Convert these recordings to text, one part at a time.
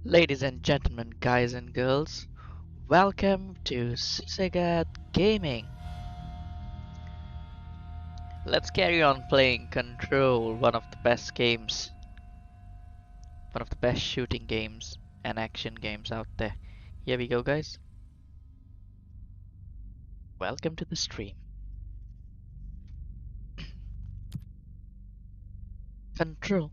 Ladies and gentlemen, guys and girls, welcome to Sega Gaming. Let's carry on playing Control, one of the best games, one of the best shooting games and action games out there. Here we go, guys. Welcome to the stream. Control.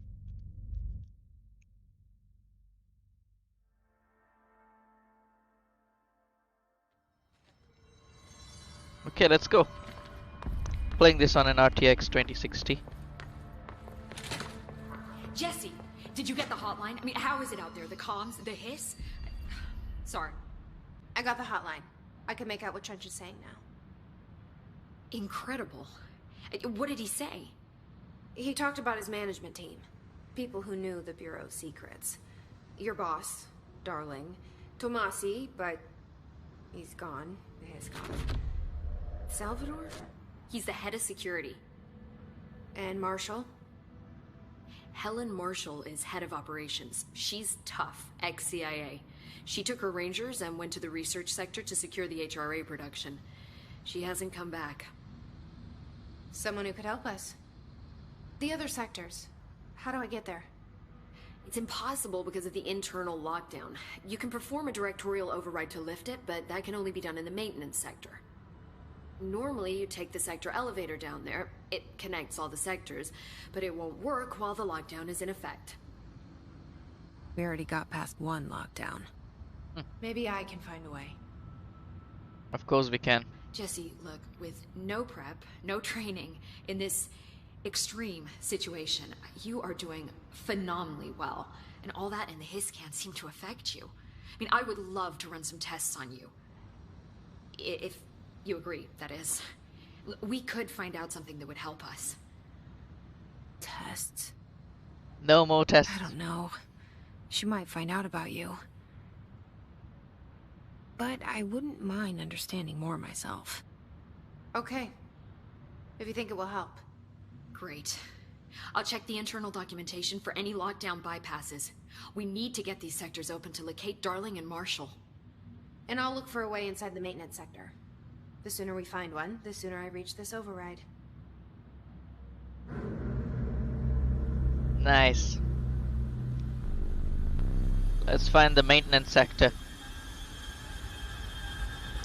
Okay, let's go. Playing this on an RTX 2060. Jesse, did you get the hotline? I mean, how is it out there? The comms, the hiss? Sorry. I got the hotline. I can make out what Trench is saying now. Incredible. What did he say? He talked about his management team. People who knew the Bureau's secrets. Your boss, Darling. Tomasi, but he's gone. He's gone. Salvador? He's the head of security. And Marshall? Helen Marshall is head of operations. She's tough, ex-CIA. She took her Rangers and went to the research sector to secure the HRA production. She hasn't come back. Someone who could help us. The other sectors. How do I get there? It's impossible because of the internal lockdown. You can perform a directorial override to lift it, but that can only be done in the maintenance sector. Normally, you take the sector elevator down there. It connects all the sectors, but it won't work while the lockdown is in effect. We already got past one lockdown. Maybe I can find a way. Of course we can. Jesse, look, with no prep, no training, in this extreme situation, you are doing phenomenally well. And all that and the hiss can't seem to affect you. I mean, I would love to run some tests on you. If you agree, that is. We could find out something that would help us. Tests? No more tests. I don't know. She might find out about you. But I wouldn't mind understanding more myself. Okay. If you think it will help. Great. I'll check the internal documentation for any lockdown bypasses. We need to get these sectors open to locate Darling and Marshall. And I'll look for a way inside the maintenance sector. The sooner we find one, the sooner I reach this override. Nice. Let's find the maintenance sector.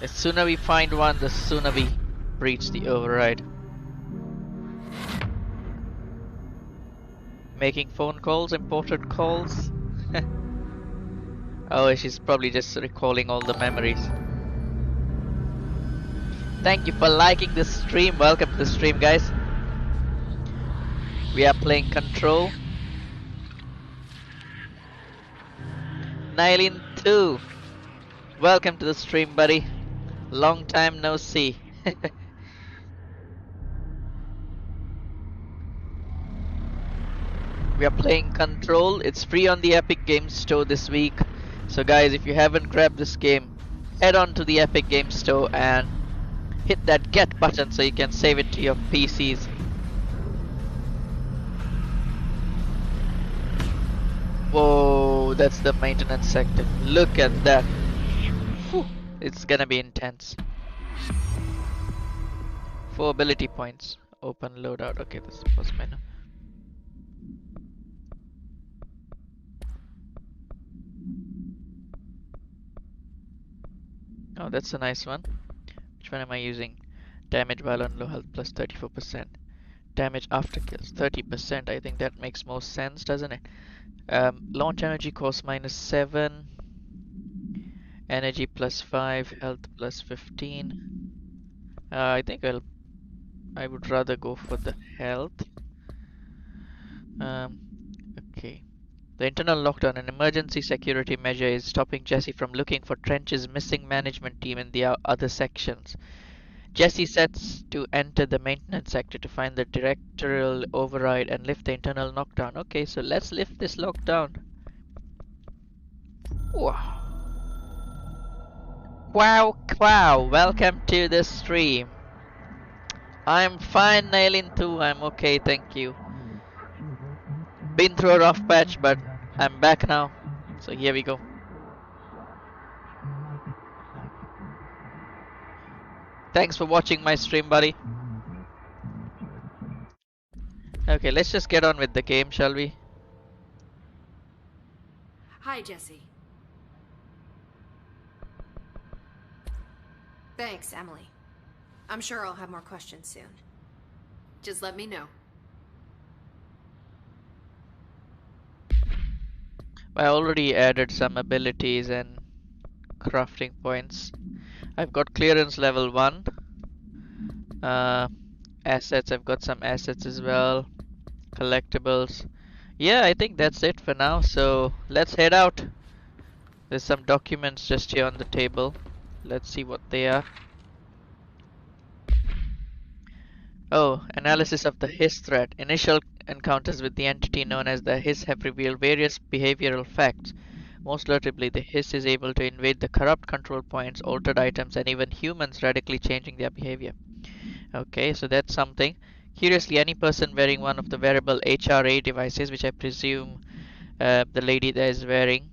The sooner we find one, the sooner we breach the override. Making phone calls, important calls. Oh, she's probably just recalling all the memories. Thank you for liking this stream. Welcome to the stream, guys. We are playing Control. Nylin 2. Welcome to the stream, buddy. Long time no see. We are playing Control. It's free on the Epic Games Store this week. So guys, if you haven't grabbed this game, head on to the Epic Games Store and hit that get button so you can save it to your PCs. Whoa, that's the maintenance sector. Look at that. Whew, it's gonna be intense. 4 ability points. Open loadout. Okay, that's the first menu. Oh, that's a nice one. Which one am I using? Damage while on low health plus 34%. Damage after kills 30%. I think that makes most sense, doesn't it? Launch energy cost -7. Energy plus 5. Health plus 15. I think I would rather go for the health. Okay. The internal lockdown, an emergency security measure, is stopping Jesse from looking for Trench's missing management team in the other sections. Jesse sets to enter the maintenance sector to find the directorial override and lift the internal lockdown. Okay, so let's lift this lockdown. Wow. Wow, welcome to the stream. I'm fine, Nailin 2. I'm okay, thank you. Been through a rough patch, but I'm back now. So here we go. Thanks for watching my stream, buddy. Okay, let's just get on with the game, shall we? Hi, Jesse. Thanks, Emily. I'm sure I'll have more questions soon. Just let me know. I already added some abilities and crafting points. I've got clearance level 1. Assets, I've got some assets as well. Collectibles. Yeah, I think that's it for now. So let's head out. There's some documents just here on the table. Let's see what they are. Oh, analysis of the Hiss threat. Initial encounters with the entity known as the Hiss have revealed various behavioral facts. Most notably, the Hiss is able to invade the corrupt control points, altered items, and even humans, radically changing their behavior. Okay, so that's something. Curiously, any person wearing one of the wearable HRA devices, which I presume the lady there is wearing,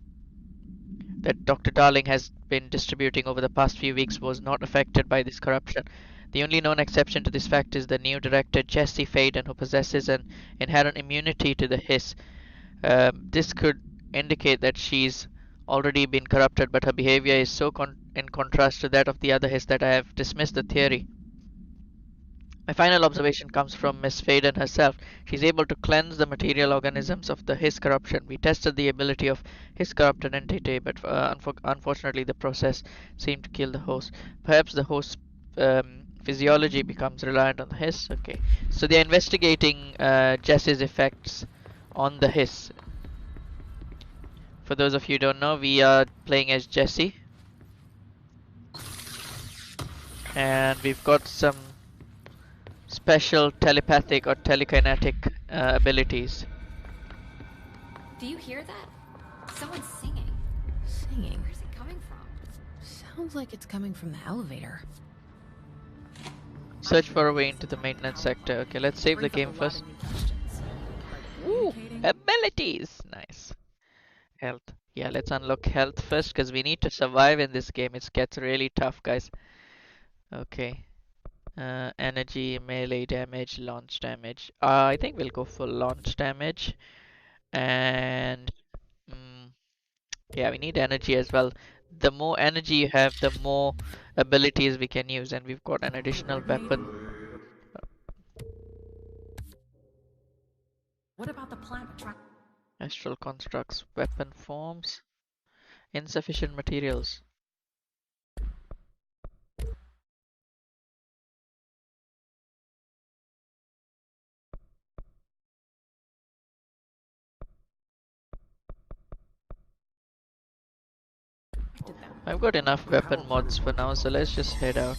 that Dr. Darling has been distributing over the past few weeks, was not affected by this corruption. The only known exception to this fact is the new director, Jessie Faden, who possesses an inherent immunity to the Hiss. This could indicate that she's already been corrupted, but her behavior is so in contrast to that of the other Hiss that I have dismissed the theory. My final observation comes from Miss Faden herself. She's able to cleanse the material organisms of the Hiss corruption. We tested the ability of Hiss corrupted entity, but unfortunately the process seemed to kill the host. Perhaps the host's physiology becomes reliant on the Hiss. Okay, so they're investigating Jess's effects on the Hiss. For those of you who don't know, we are playing as Jessie. And we've got some special telepathic or telekinetic abilities. Do you hear that? Someone's singing. Singing? Where's it coming from? Sounds like it's coming from the elevator. Search for a way into the maintenance sector. Okay, let's save the game first. Ooh, abilities! Nice. Health. Yeah, let's unlock health first because we need to survive in this game. It gets really tough, guys. Okay. Energy, melee damage, launch damage. I think we'll go for launch damage. And yeah, we need energy as well. The more energy you have, the more abilities we can use, and we've got an additional weapon. What about the plant? Astral constructs, weapon forms, insufficient materials. I've got enough weapon mods for now, so let's just head out.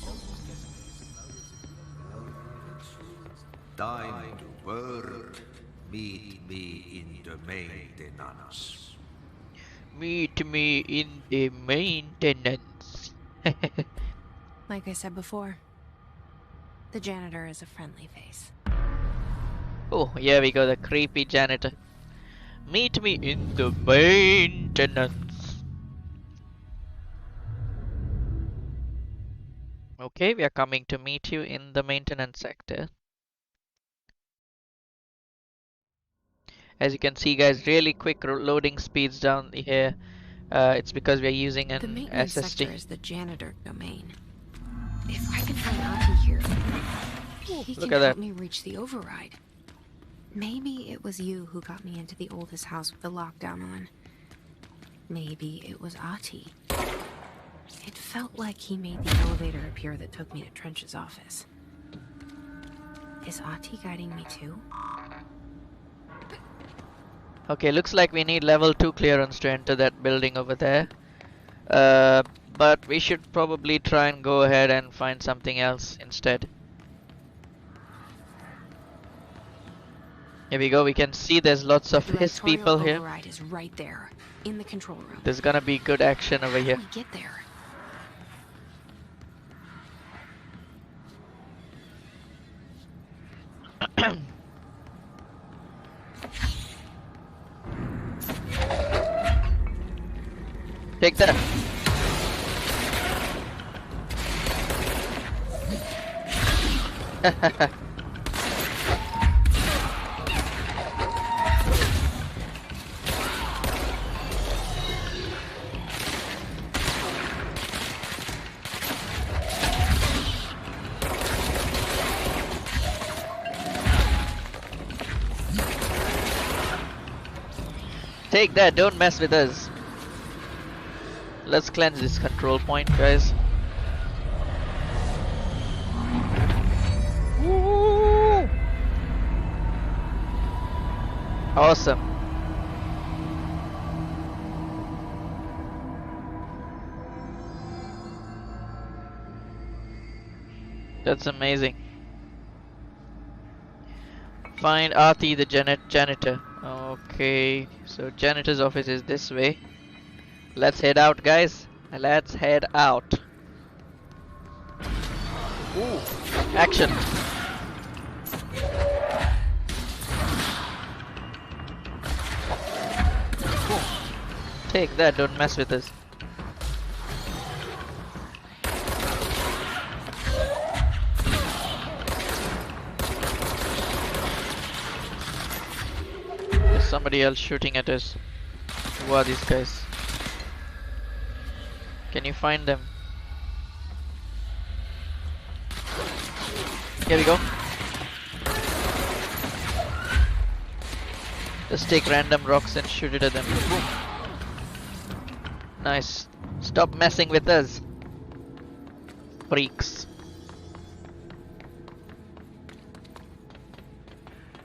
Time to work. Meet me in the maintenance. Meet me in the maintenance. Like I said before, the janitor is a friendly face. Oh, here we go, the creepy janitor. Meet me in the maintenance. Okay, we are coming to meet you in the maintenance sector. As you can see, guys, really quick loading speeds down here. It's because we are using an The maintenance SSD. sector is the janitor domain. If I can find Ati here, he Look can at help that. me reach the override. Maybe it was you who got me into the oldest house with the lockdown on. Maybe it was Ati. It felt like he made the elevator appear that took me to Trench's office. Is Ati guiding me too? Okay, looks like we need level 2 clearance to enter that building over there. But we should probably try and go ahead and find something else instead. Here we go, we can see there's lots of The Hiss directorial people here. override is right there, in the control room. There's gonna be good action over How here. do we get there? Take that. Take that, don't mess with us. Let's cleanse this control point, guys. Woo! Awesome. That's amazing. Find Arti the janitor. Okay, so janitor's office is this way. Let's head out, guys. Let's head out. Ooh, action. Take that, don't mess with us. There's somebody else shooting at us. Who are these guys? Can you find them? Here we go. Just take random rocks and shoot it at them. Boom. Nice. Stop messing with us, freaks.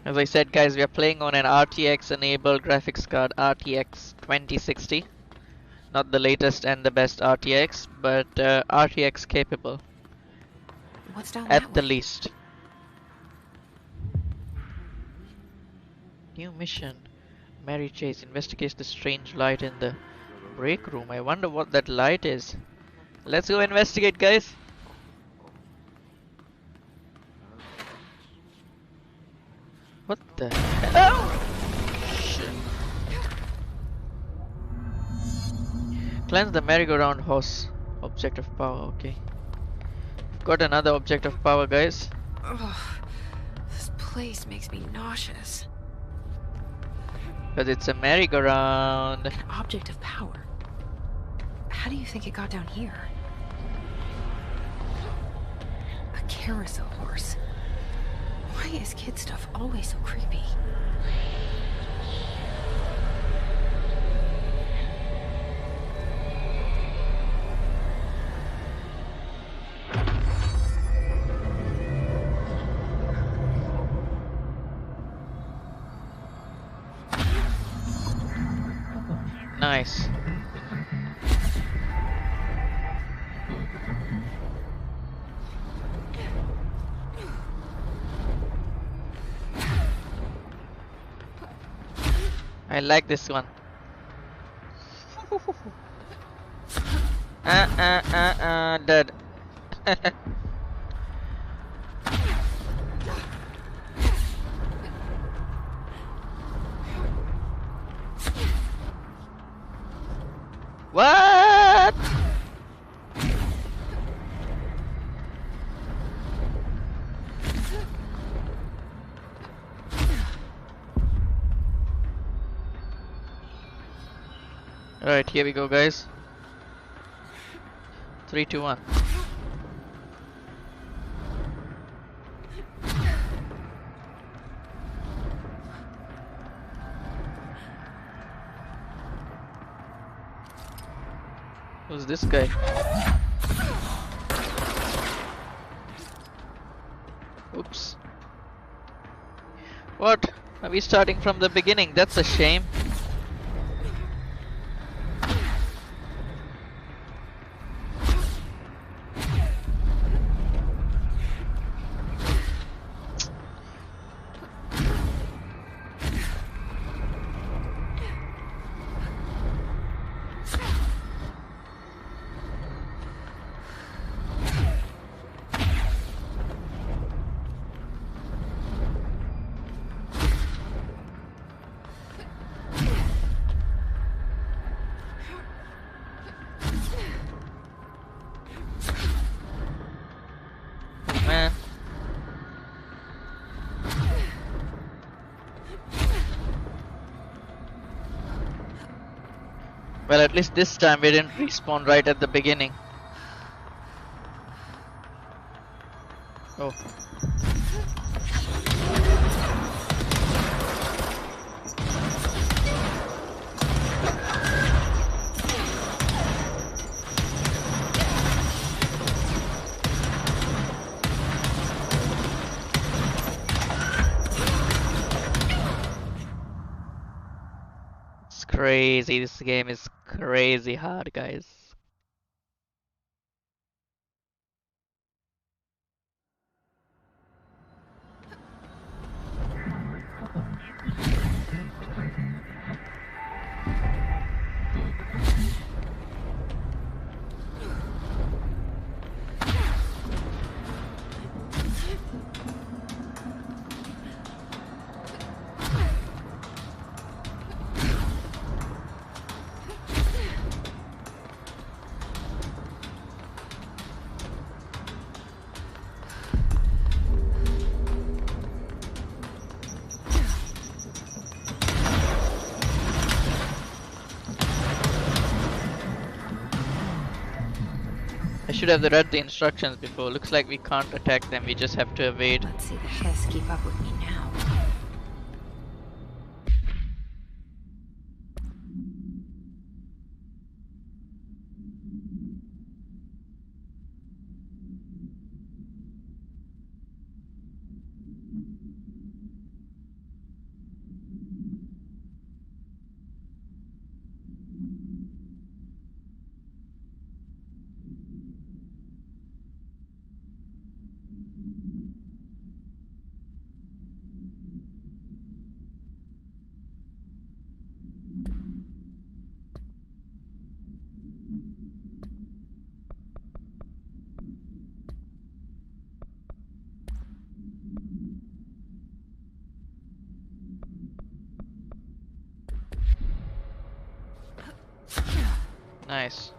As I said, guys, we are playing on an RTX enabled graphics card, RTX 2060. Not the latest and the best RTX, but RTX capable. What's down At that the way? least. New mission. Mary Chase investigates the strange light in the break room. I wonder what that light is. Let's go investigate, guys. What the hell? Shit. Cleanse the merry-go-round horse. Object of power, okay. Got another object of power, guys. Ugh, this place makes me nauseous. Because it's a merry-go-round. An object of power. How do you think it got down here? A carousel horse. Why is kid stuff always so creepy? Nice. I like this one. Dead. What? Alright, here we go, guys. 3, 2, 1. Who's this guy? Oops. What? Are we starting from the beginning? That's a shame. Well, at least this time we didn't respawn right at the beginning. Oh. It's crazy. This game is crazy hard, guys. I should have read the instructions before. Looks like we can't attack them, we just have to evade. Let's see the Hess keep up with me now. Nice.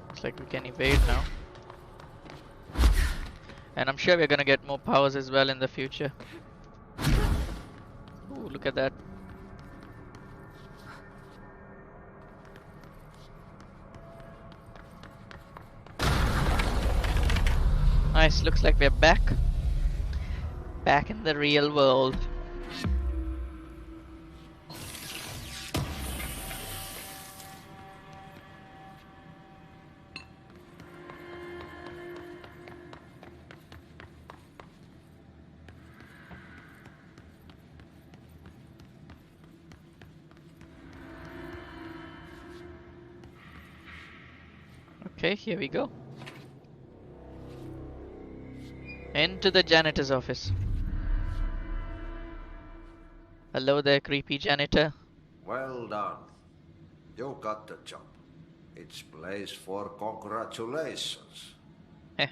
Looks like we can evade now. And I'm sure we're gonna get more powers as well in the future. Ooh, look at that. Nice, looks like we're back. Back in the real world. Okay, here we go. Into the janitor's office. Hello there, creepy janitor. Well done. You got the job. It's place for congratulations. Heh.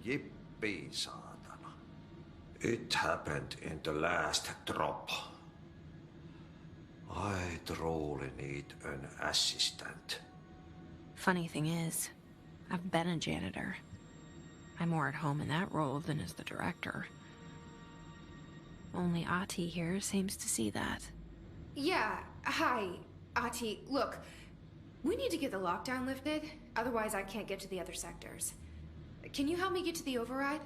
Yippee, saatana. It happened in the last drop. I truly need an assistant. Funny thing is, I've been a janitor. I'm more at home in that role than as the director. Only Ahti here seems to see that. Yeah, hi, Ahti. Look, we need to get the lockdown lifted, otherwise I can't get to the other sectors. Can you help me get to the override?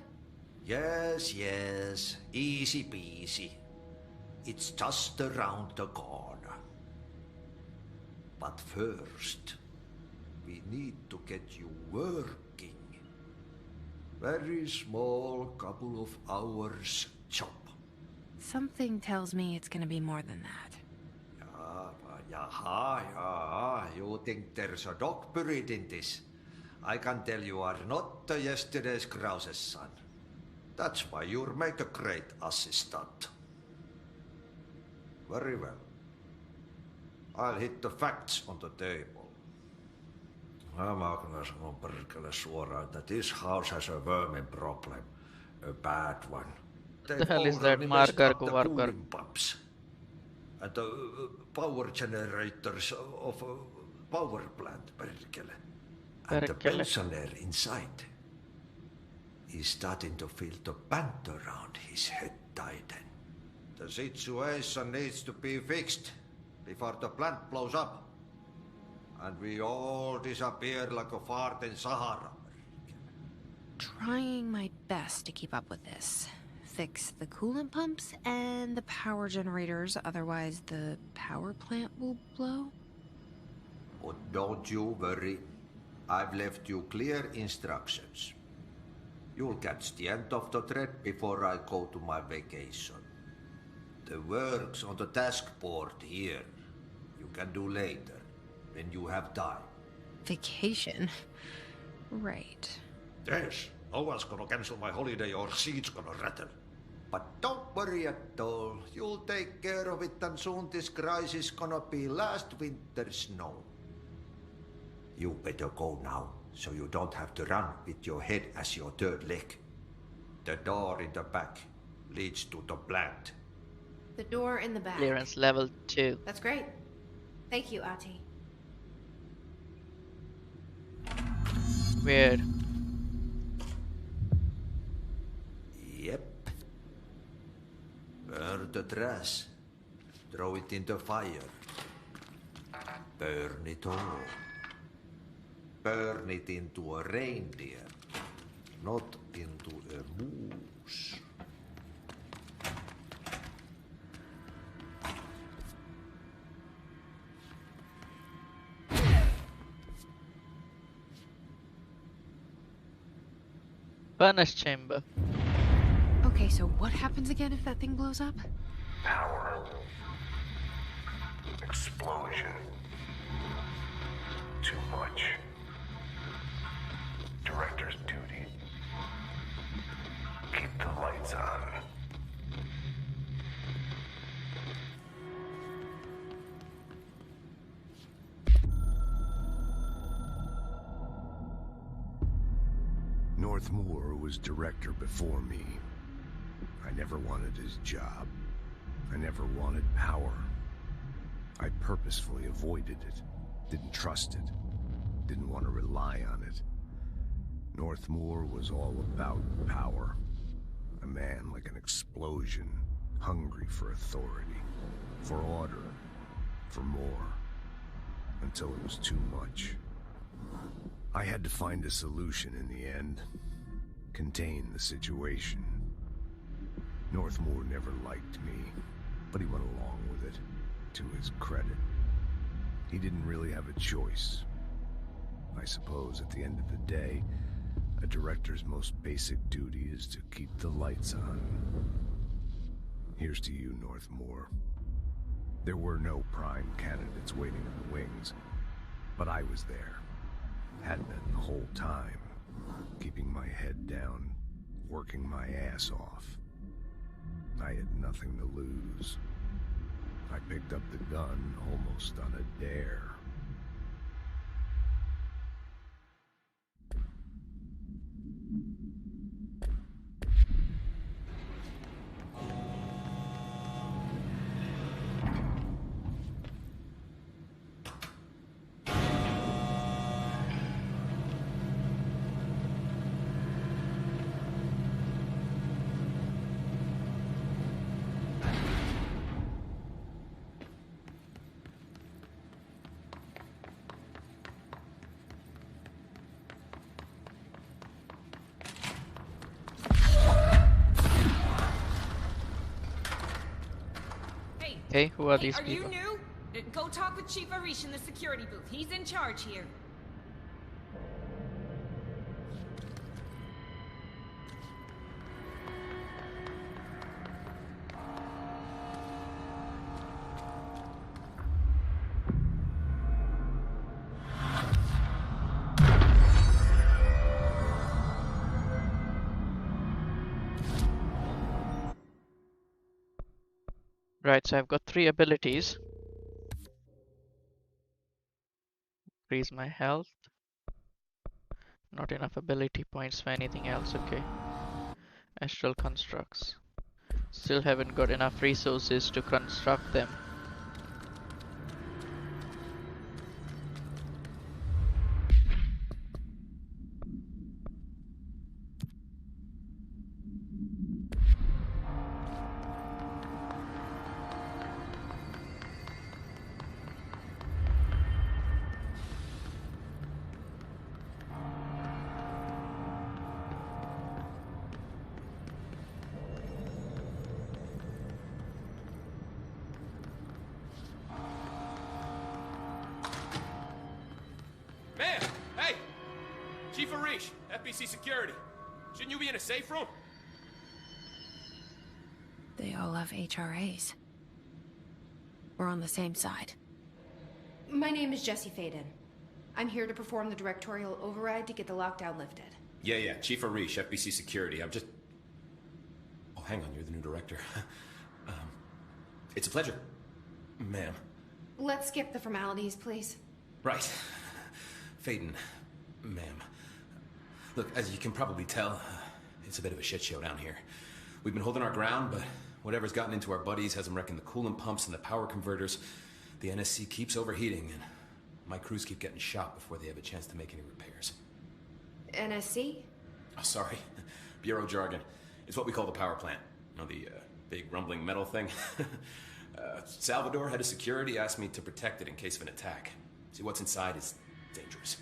Yes, yes. Easy peasy. It's just around the corner. But first, we need to get you working. Very small, couple of hours job. Something tells me it's gonna be more than that. Yeah. You think there's a dog buried in this? I can tell you are not yesterday's Krause's son. That's why you'll make a great assistant. Very well. I'll hit the facts on the table. Mä kyllä sanon perkele suoraan, että this house has a vermin problem. A bad one. The hell is that? Margargu the Vargar. cooling pumps. And the power generators of a power plant, perkele. And the Perkele. pensioner inside is starting to feel the band around his head tighten. The situation needs to be fixed. before the plant blows up. And we all disappear like a fart in Sahara. Trying my best to keep up with this. Fix the coolant pumps and the power generators, otherwise the power plant will blow. But don't you worry. I've left you clear instructions. You'll catch the end of the thread before I go to my vacation. The work's on the task board here. You can do later, when you have time. Vacation? Right. Yes, no one's gonna cancel my holiday or seat's gonna rattle. But don't worry at all. You'll take care of it and soon this crisis gonna be last winter's snow. You better go now, so you don't have to run with your head as your third leg. The door in the back leads to the plant. The door in the back. Clearance level 2. That's great. Thank you, Ahti. Weird. Yep. Burn the trash. Throw it in the fire. Burn it all. Burn it into a reindeer, not into a moose. Furnace chamber. Okay, so what happens again if that thing blows up? Power. Explosion. Too much. Director's duty. Keep the lights on. Northmoor was director before me. I never wanted his job. I never wanted power. I purposefully avoided it. Didn't trust it. Didn't want to rely on it. Northmoor was all about power. A man like an explosion, hungry for authority, for order, for more, until it was too much. I had to find a solution in the end. Contain the situation. Northmoor never liked me, but he went along with it, to his credit. He didn't really have a choice. I suppose at the end of the day, a director's most basic duty is to keep the lights on. Here's to you, Northmoor. There were no prime candidates waiting in the wings, but I was there. Had been the whole time, keeping my head down, working my ass off. I had nothing to lose. I picked up the gun almost on a dare. Okay, who are Hey, these are people? you new? Go talk with Chief Arish in the security booth. He's in charge here. Right, so I've got 3 abilities. Increase my health. Not enough ability points for anything else, okay. Astral constructs. Still haven't got enough resources to construct them. FBC security. Shouldn't you be in a safe room? They all have HRAs. We're on the same side. My name is Jesse Faden. I'm here to perform the directorial override to get the lockdown lifted. Yeah, Chief Arish, FBC security. I'm just... Oh, hang on, you're the new director. It's a pleasure, ma'am. Let's skip the formalities, please. Right. Faden, ma'am. Look, as you can probably tell, it's a bit of a shit show down here. We've been holding our ground, but whatever's gotten into our buddies has them wrecking the coolant pumps and the power converters. The NSC keeps overheating, and my crews keep getting shot before they have a chance to make any repairs. NSC? Oh, sorry. Bureau jargon. It's what we call the power plant. You know, the big rumbling metal thing? Salvador, head of security, asked me to protect it in case of an attack. See, what's inside is dangerous.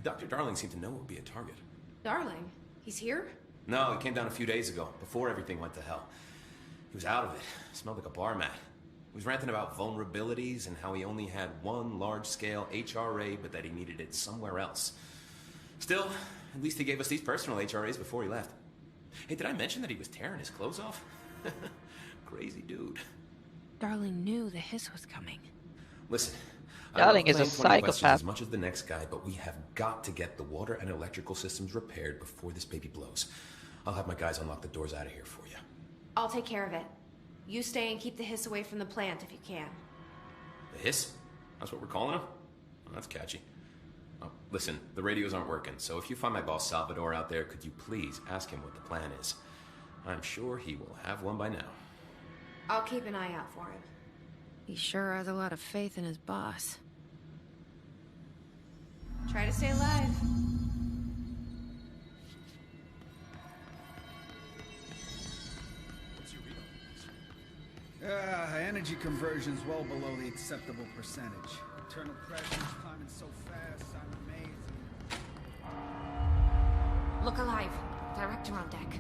Dr. Darling seemed to know it would be a target. Darling? He's here? No, he came down a few days ago, before everything went to hell. He was out of it. Smelled like a bar mat. He was ranting about vulnerabilities and how he only had one large-scale HRA, but that he needed it somewhere else. Still, at least he gave us these personal HRAs before he left. Hey, did I mention that he was tearing his clothes off? Crazy dude. Darling knew the hiss was coming. Listen, Darling I love is a playing 20 questions psychopath. as much as the next guy, but we have got to get the water and electrical systems repaired before this baby blows. I'll have my guys unlock the doors out of here for you. I'll take care of it. You stay and keep the hiss away from the plant if you can. The hiss? That's what we're calling him? Oh, that's catchy. Oh, listen, the radios aren't working, so if you find my boss Salvador out there, could you please ask him what the plan is? I'm sure he will have one by now. I'll keep an eye out for him. He sure has a lot of faith in his boss. Try to stay alive. Energy conversion's well below the acceptable percentage. Internal pressure's climbing so fast, I'm amazed. Look alive. Director on deck.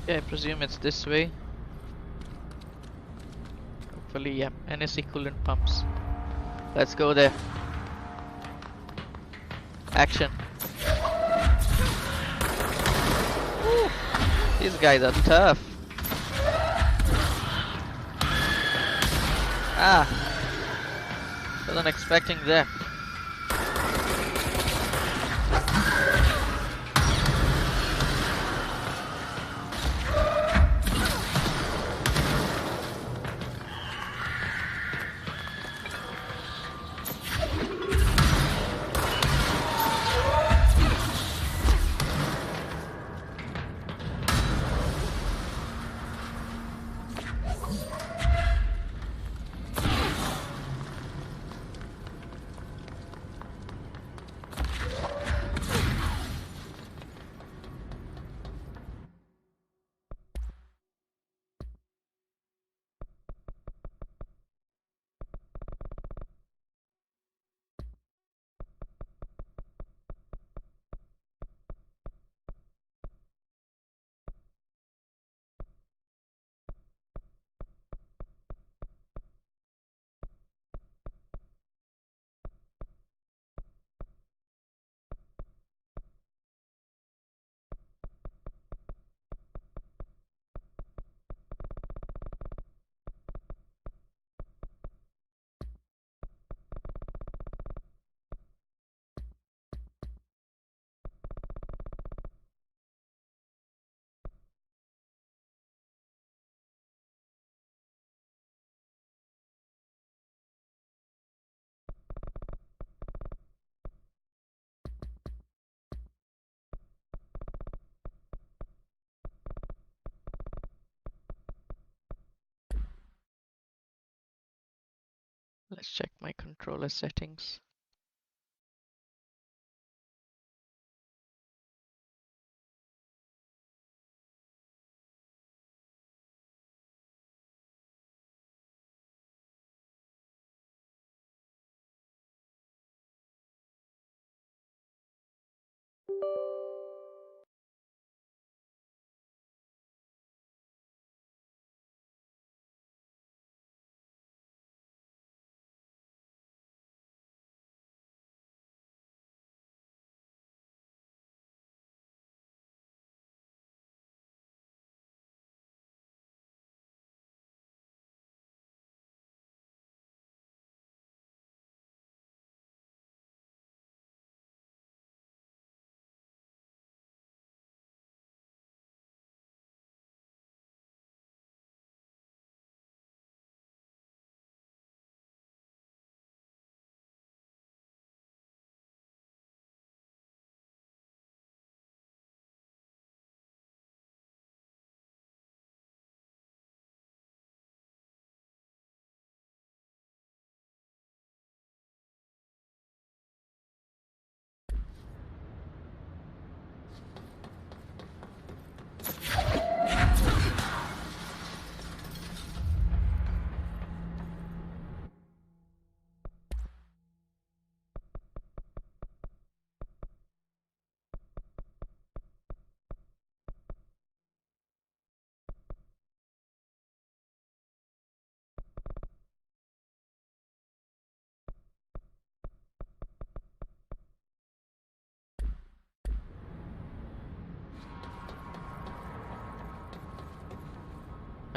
Yeah, I presume it's this way. Hopefully, yeah. NSC coolant pumps. Let's go there. Action. Woo. These guys are tough. Wasn't expecting that. Let's check my controller settings.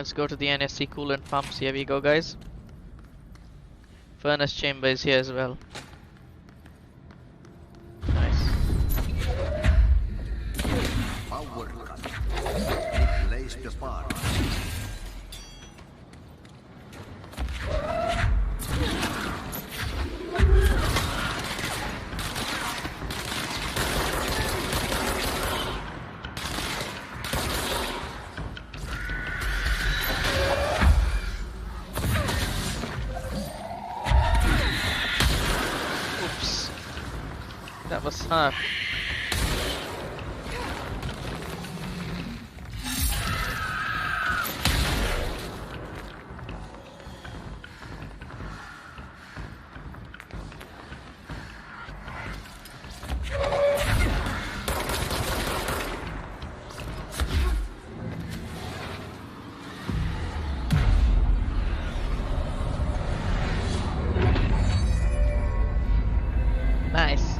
Let's go to the NSC coolant pumps. Here we go, guys. Furnace chamber is here as well. Nice. Power cut. Replace the part. Oops. That was hard. Nice.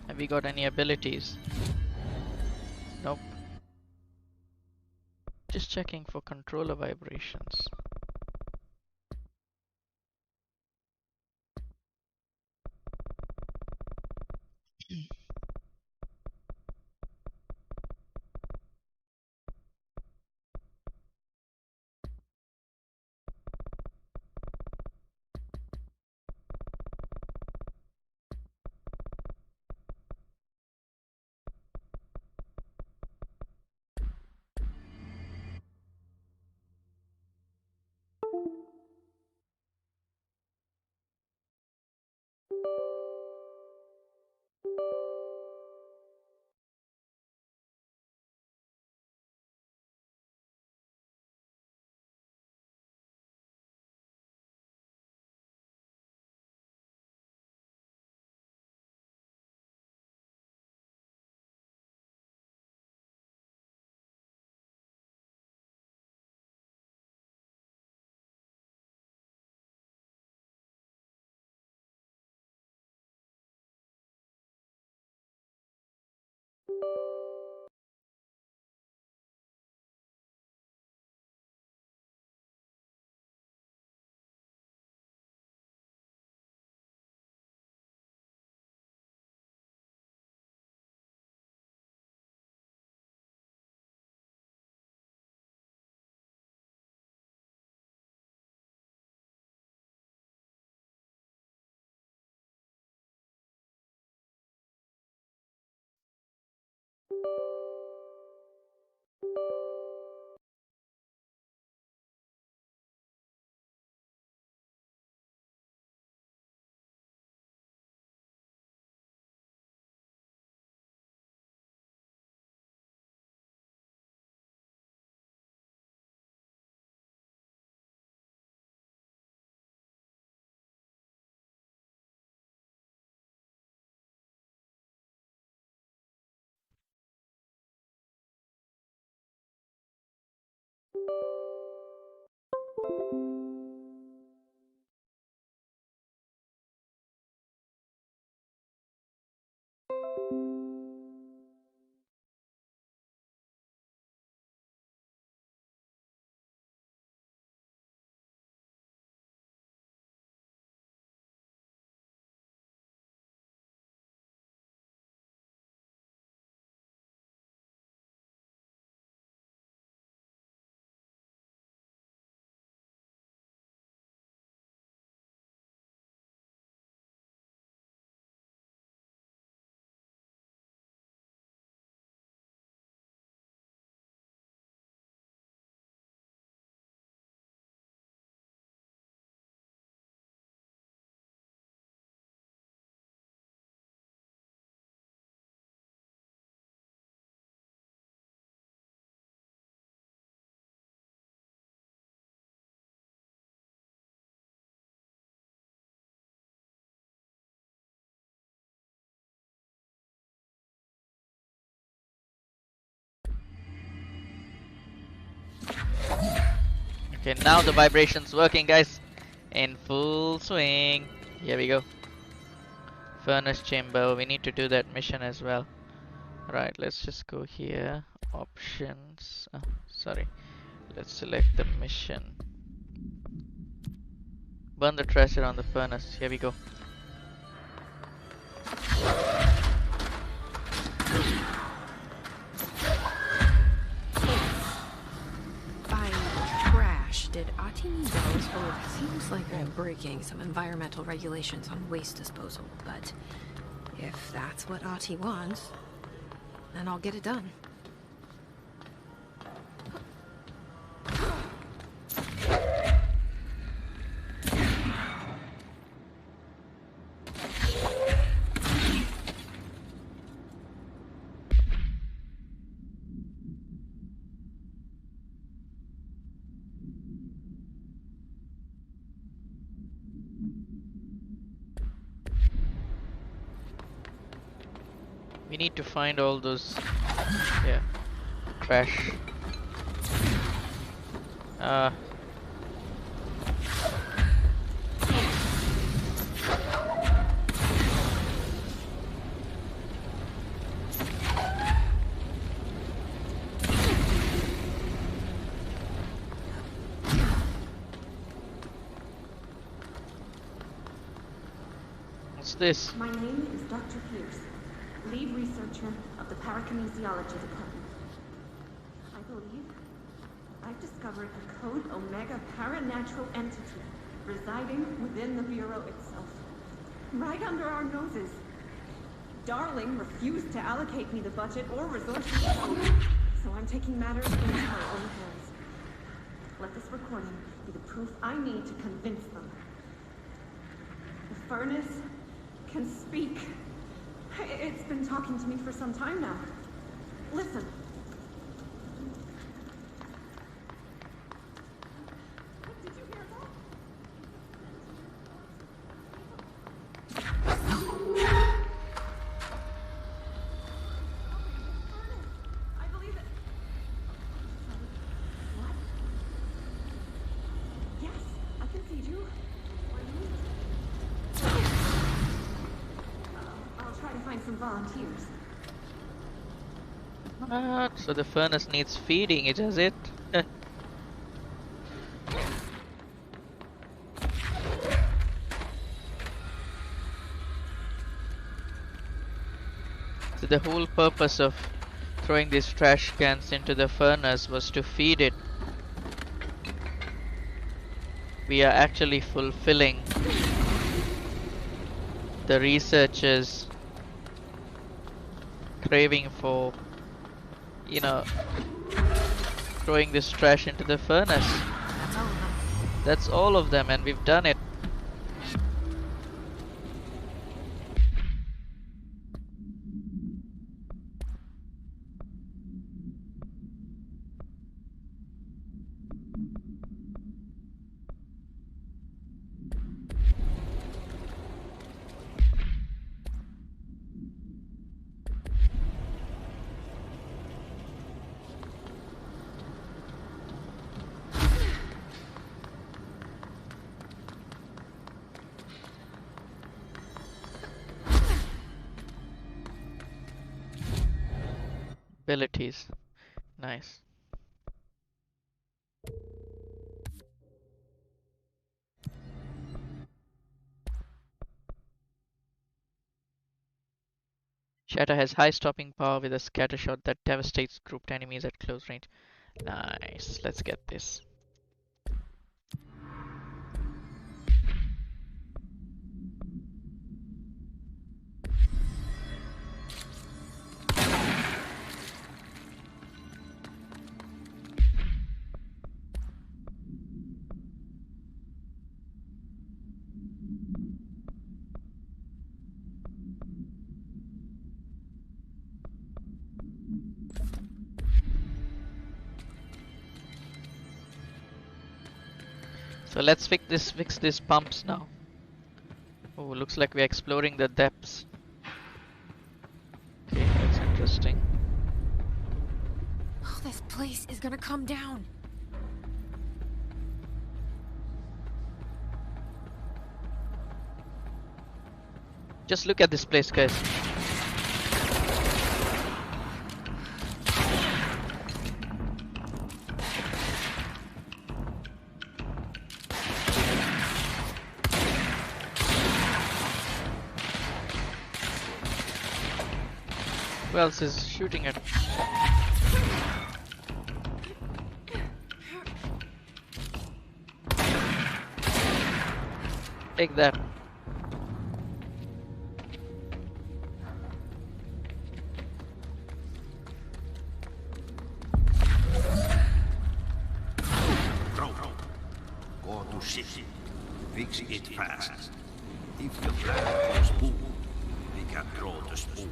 Have we got any abilities? Nope. Just checking for controller vibrations. Okay, now the vibration's working, guys. In full swing. Here we go. Furnace chamber. We need to do that mission as well. Right, let's just go here. Options. Oh, sorry. Let's select the mission. Burn the treasure on the furnace. Here we go. By trash, did Ati mean those? Or it seems like I'm breaking some environmental regulations on waste disposal, but if that's what Ati wants, then I'll get it done. We need to find all those, yeah, trash. What's this? My name is Dr. Pierce, lead researcher of the Parakinesiology Department. I believe I've discovered a Code Omega paranatural entity residing within the Bureau itself, right under our noses. Darling refused to allocate me the budget or resources, so I'm taking matters into my own hands. Let this recording be the proof I need to convince them. The furnace can speak. It's been talking to me for some time now. Listen. Did you hear that? I believe it. What? Yes, I can see you. I'll try to find some volunteers. What? So the furnace needs feeding, it does it? So the whole purpose of throwing these trash cans into the furnace was to feed it. We are actually fulfilling the researchers' craving for, you know, throwing this trash into the furnace. That's all of them. That's all of them, and we've done it. abilities. Nice. Shatter has high stopping power with a scatter shot that devastates grouped enemies at close range. Nice. Let's get this. So let's fix these pumps now. Oh, looks like we're exploring the depths. Okay, that's interesting. Oh, this place is gonna come down. Just look at this place, guys. Who else is shooting at? Take that. Go to ship. Fix it fast. If the flag goes boom, we can throw the spoon.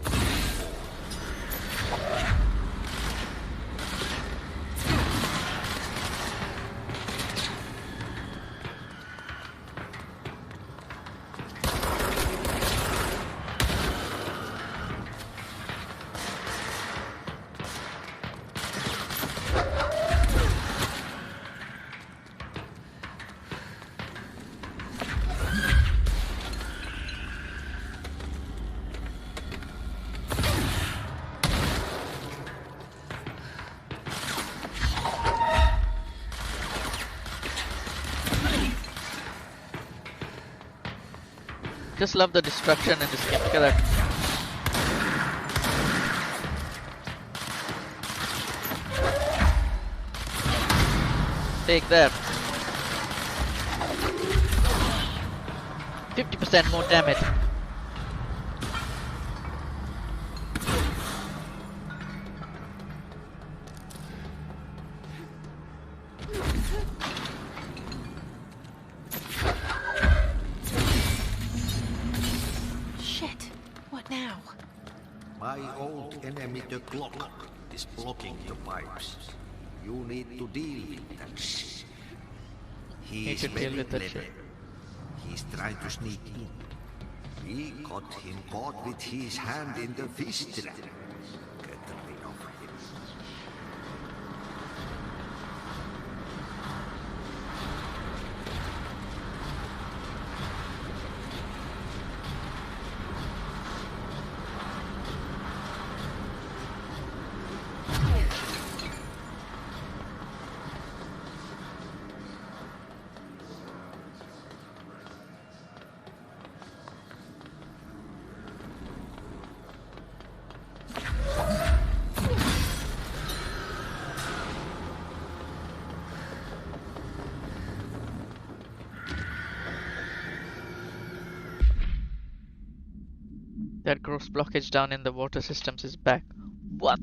Just love the destruction in this game. Look at that. Take that. 50% more damage. Shit. What now? My old enemy, the clock, is blocking the pipes. You need to deal with that shit. He Need is to deal very with that clever. shit. He's trying to sneak in. We got him caught with his hand in the fish trap. Get rid of him. That gross blockage down in the water systems is back. What?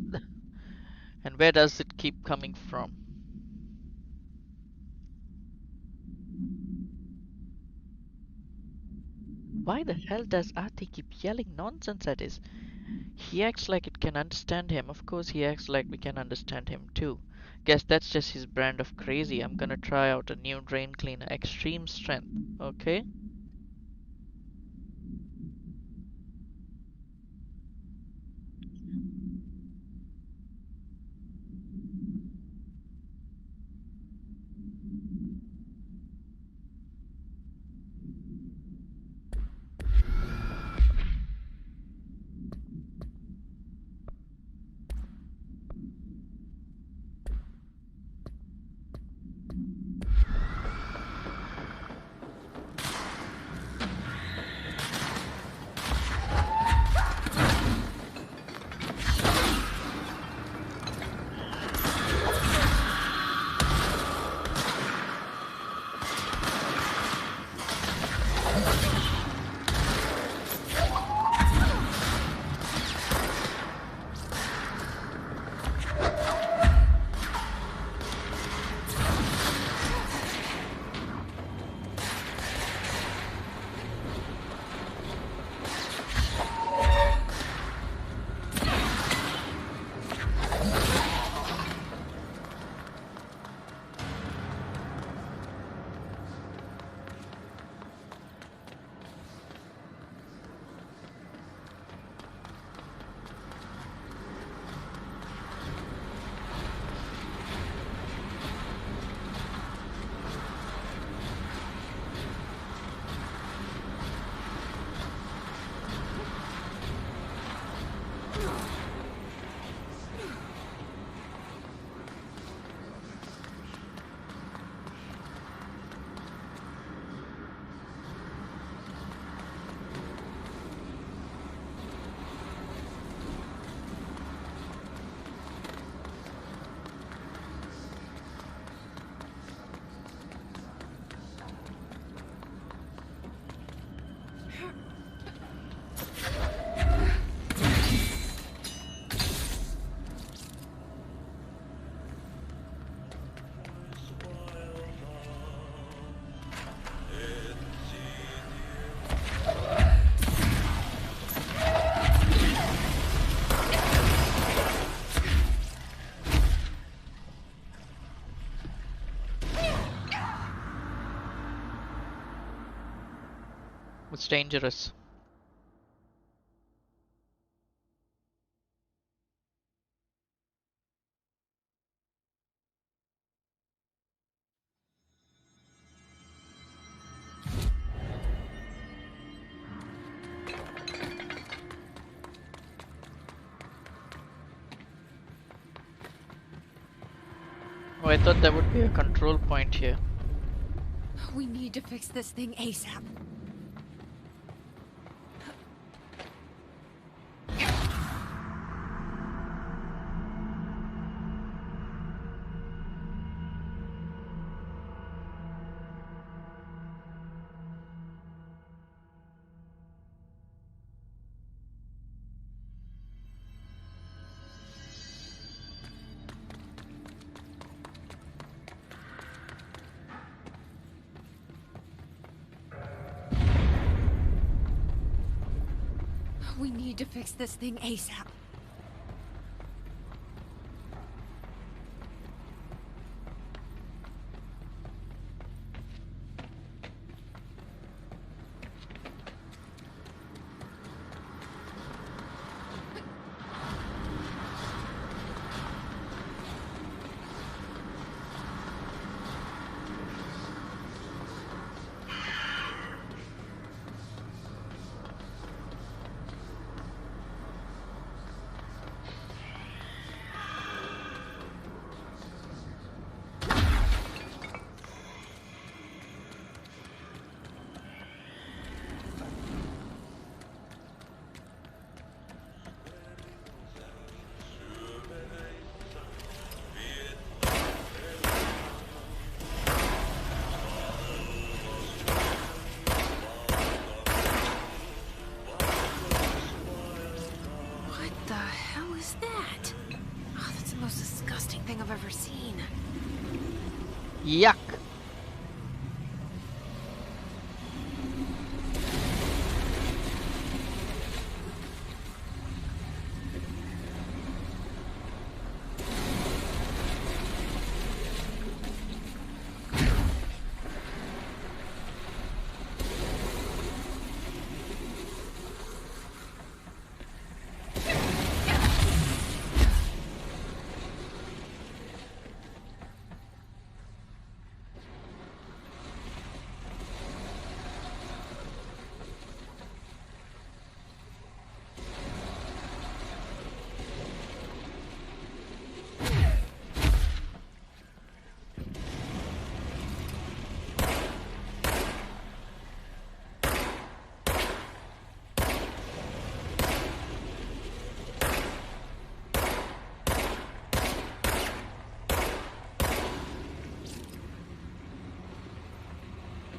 And where does it keep coming from? Why the hell does Ati keep yelling nonsense at us? He acts like it can understand him. Of course he acts like we can understand him too. Guess that's just his brand of crazy. I'm gonna try out a new drain cleaner. Extreme strength. Okay? It's dangerous. Oh, I thought there would be a control point here. We need to fix this thing ASAP. We need to fix this thing ASAP. I've ever seen. Yuck.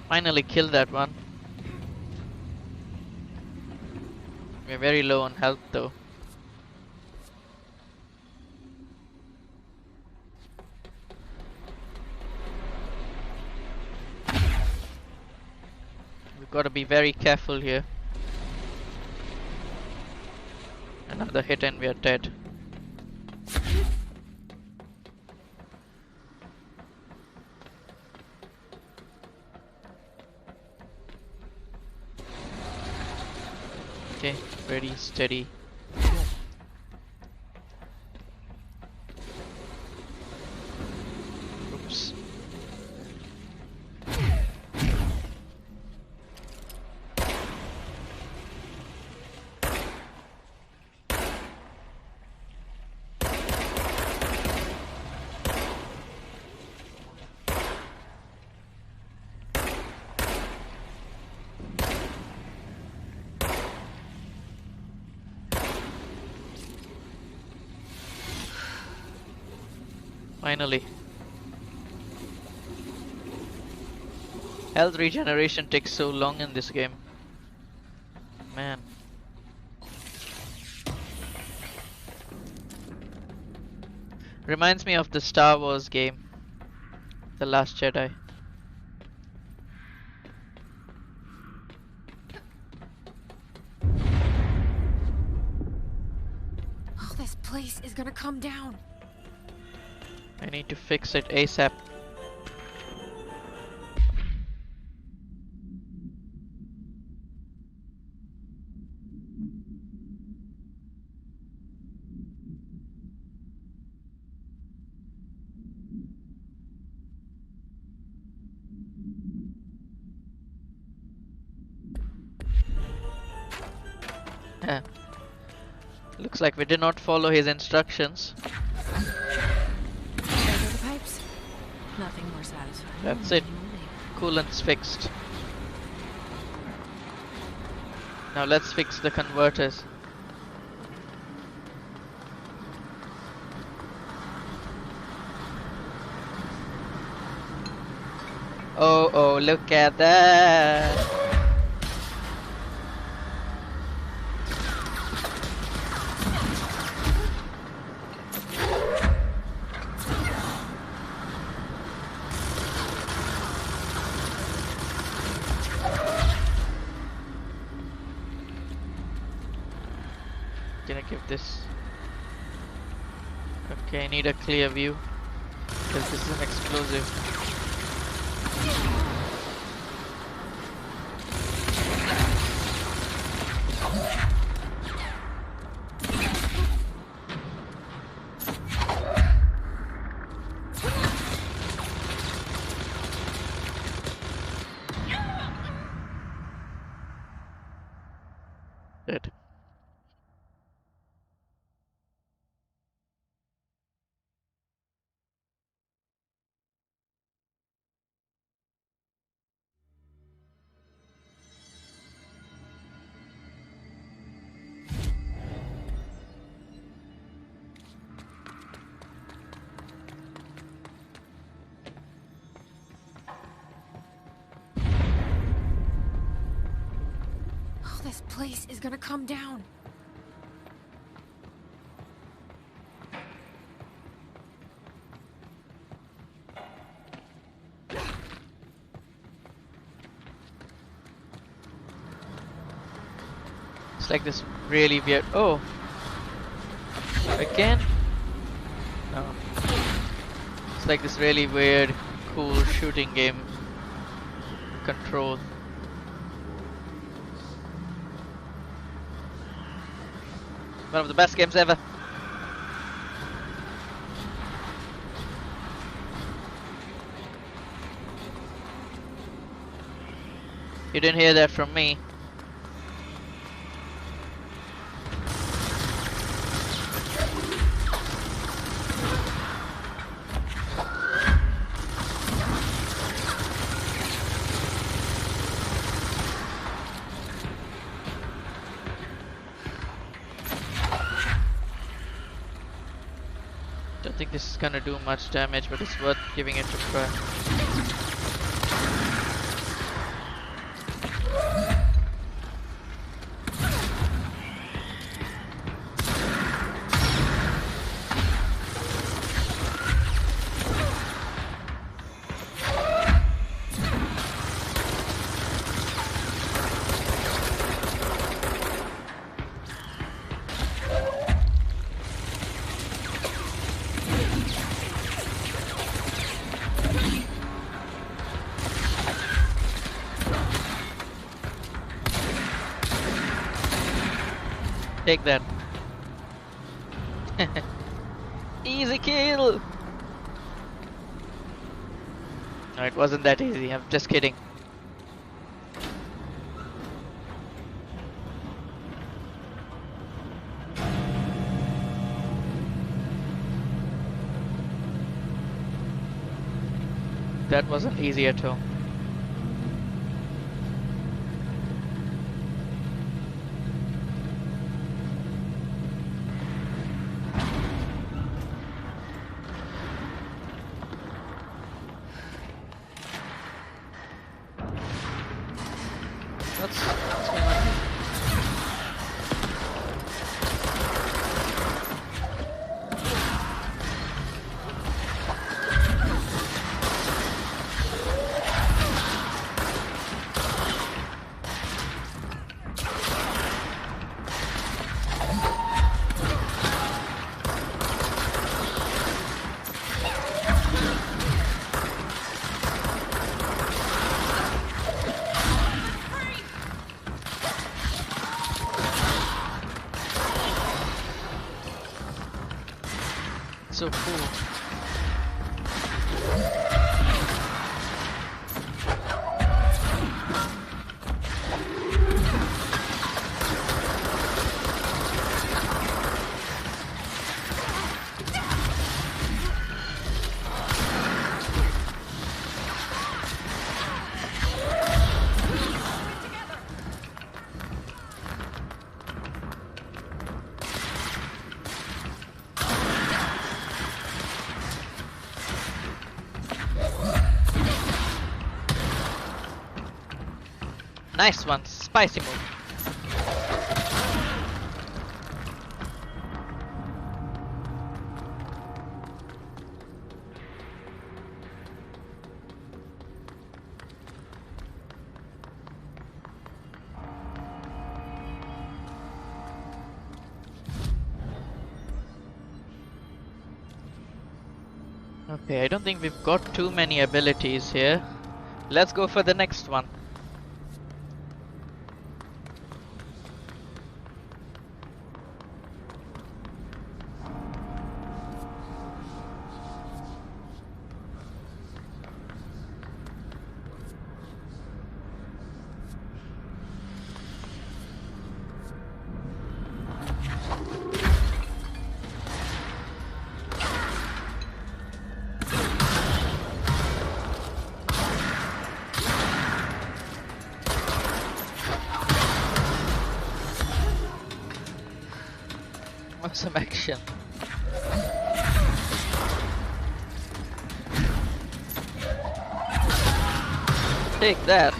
Finally kill that one. We're very low on health though. We've got to be very careful here. Another hit and we are dead. Okay, ready, steady. Oops. Finally. Health regeneration takes so long in this game. Man. Reminds me of the Star Wars game, The Last Jedi. Oh, this place is gonna come down. I need to fix it ASAP. Looks like we did not follow his instructions. There go the pipes. Nothing more satisfying. That's it. Coolant's fixed. Now let's fix the converters. Oh, look at that! Gonna give this. Okay, I need a clear view because this is an explosive. Good. Oh, this place is gonna come down. It's like this really weird. Oh, again? No. It's like this really weird, cool shooting game control. One of the best games ever. You didn't hear that from me. Don't think this is gonna do much damage, but it's worth giving it a try. Take that. Easy kill! No, it wasn't that easy. I'm just kidding. That wasn't easy at all. It's so cool. Nice one, spicy move. Okay, I don't think we've got too many abilities here. Let's go for the next one. Some action. Take that.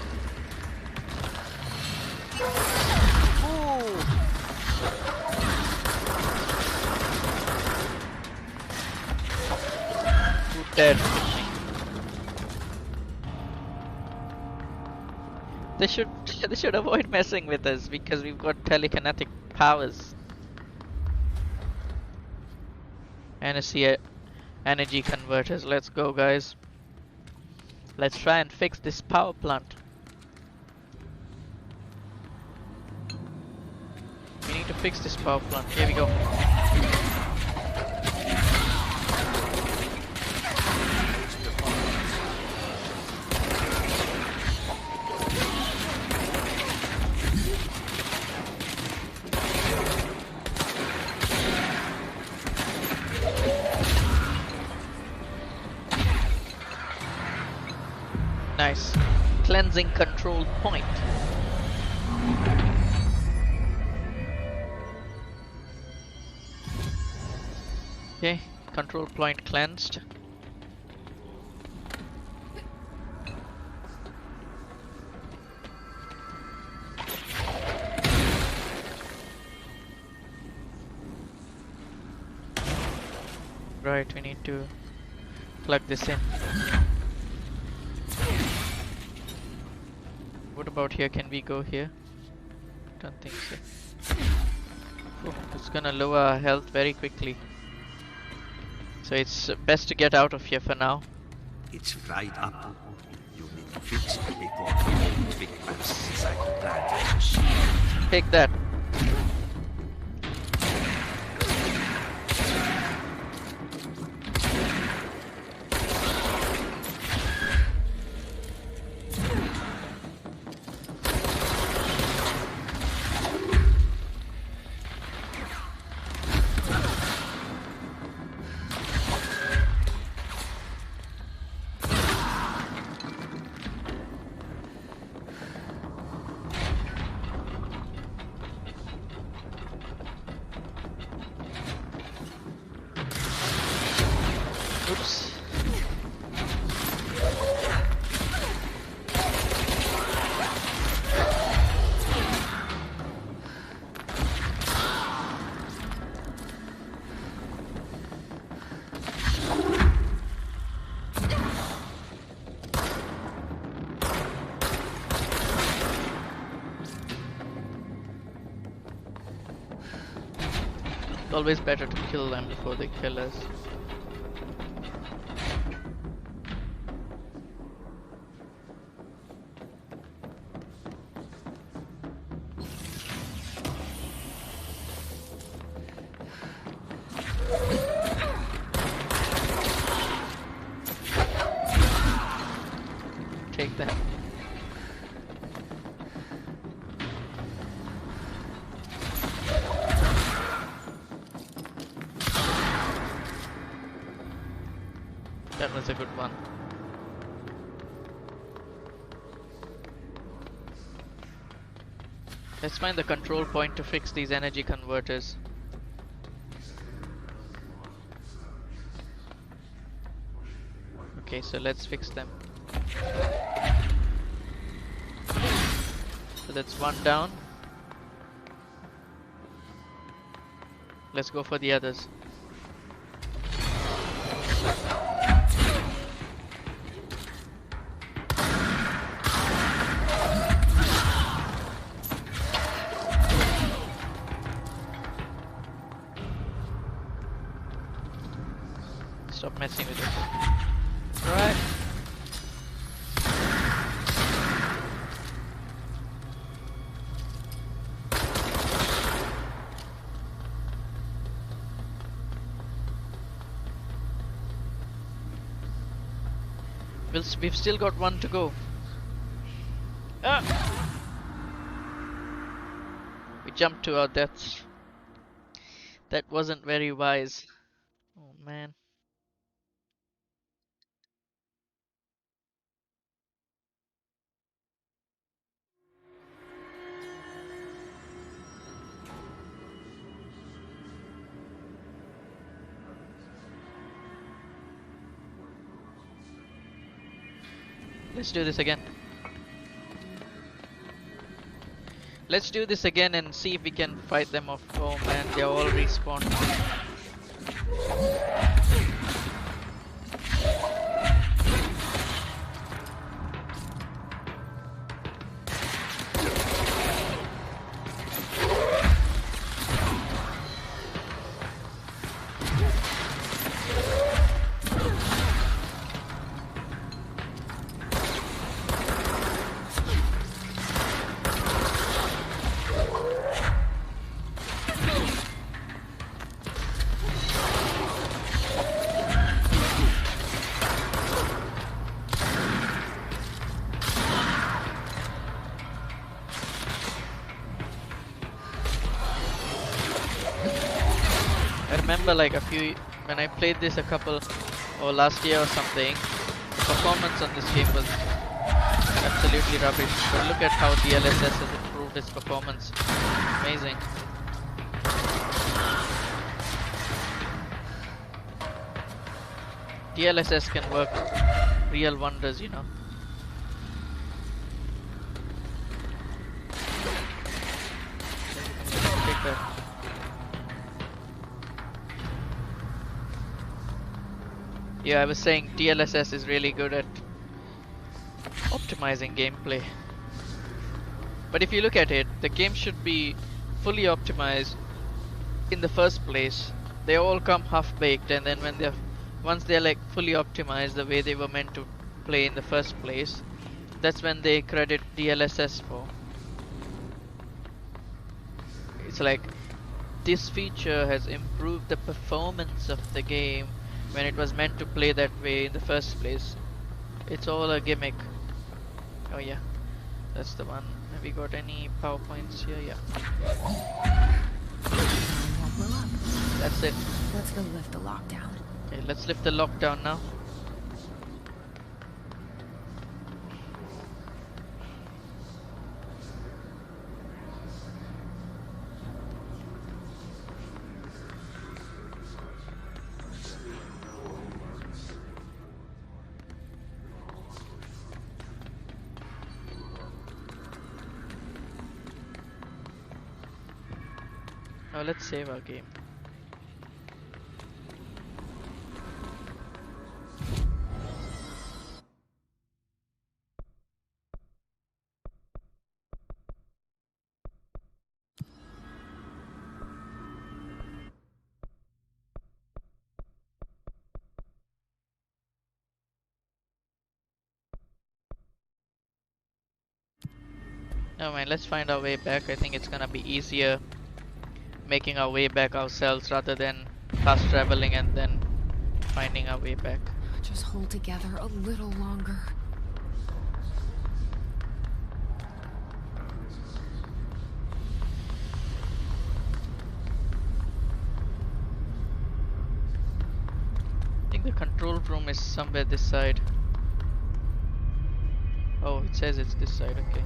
Ooh. Dead. They should avoid messing with us because we've got telekinetic powers. Energy converters. Let's go, guys. Let's try and fix this power plant. We need to fix this power plant. Here we go. Nice. Cleansing control point. Okay, control point cleansed. Right, we need to plug this in. What about here? Can we go here? Don't think so. Oh, it's gonna lower our health very quickly. So it's best to get out of here for now. It's right up. You need to fix it before the big mass inside the plant. Take that. Oops. It's always better to kill them before they kill us. That was a good one. Let's find the control point to fix these energy converters. Okay, so let's fix them. So that's one down. Let's go for the others. Stop messing with it. Alright. We've still got one to go. Ah! We jumped to our deaths. That wasn't very wise. Oh man. Let's do this again. Let's do this again and see if we can fight them off. Oh man, they're all respawned. Remember like when I played this a couple or last year or something, performance on this game was absolutely rubbish, but look at how DLSS has improved its performance. Amazing. DLSS can work real wonders, you know. Take that. Yeah, I was saying DLSS is really good at optimizing gameplay. But if you look at it, the game should be fully optimized in the first place. They all come half-baked, and then once they're like fully optimized the way they were meant to play in the first place, that's when they credit DLSS for. It's like this feature has improved the performance of the game when it was meant to play that way in the first place. It's all a gimmick. Oh yeah, that's the one. Have we got any PowerPoints here? Yeah. That's it. Let's go lift the lockdown. Okay, let's lift the lockdown now. Now let's save our game. Never mind, let's find our way back. I think it's gonna be easier making our way back ourselves rather than fast traveling and then finding our way back. Just hold together a little longer. I think think the control room is somewhere this side. Oh, it says it's this side, okay.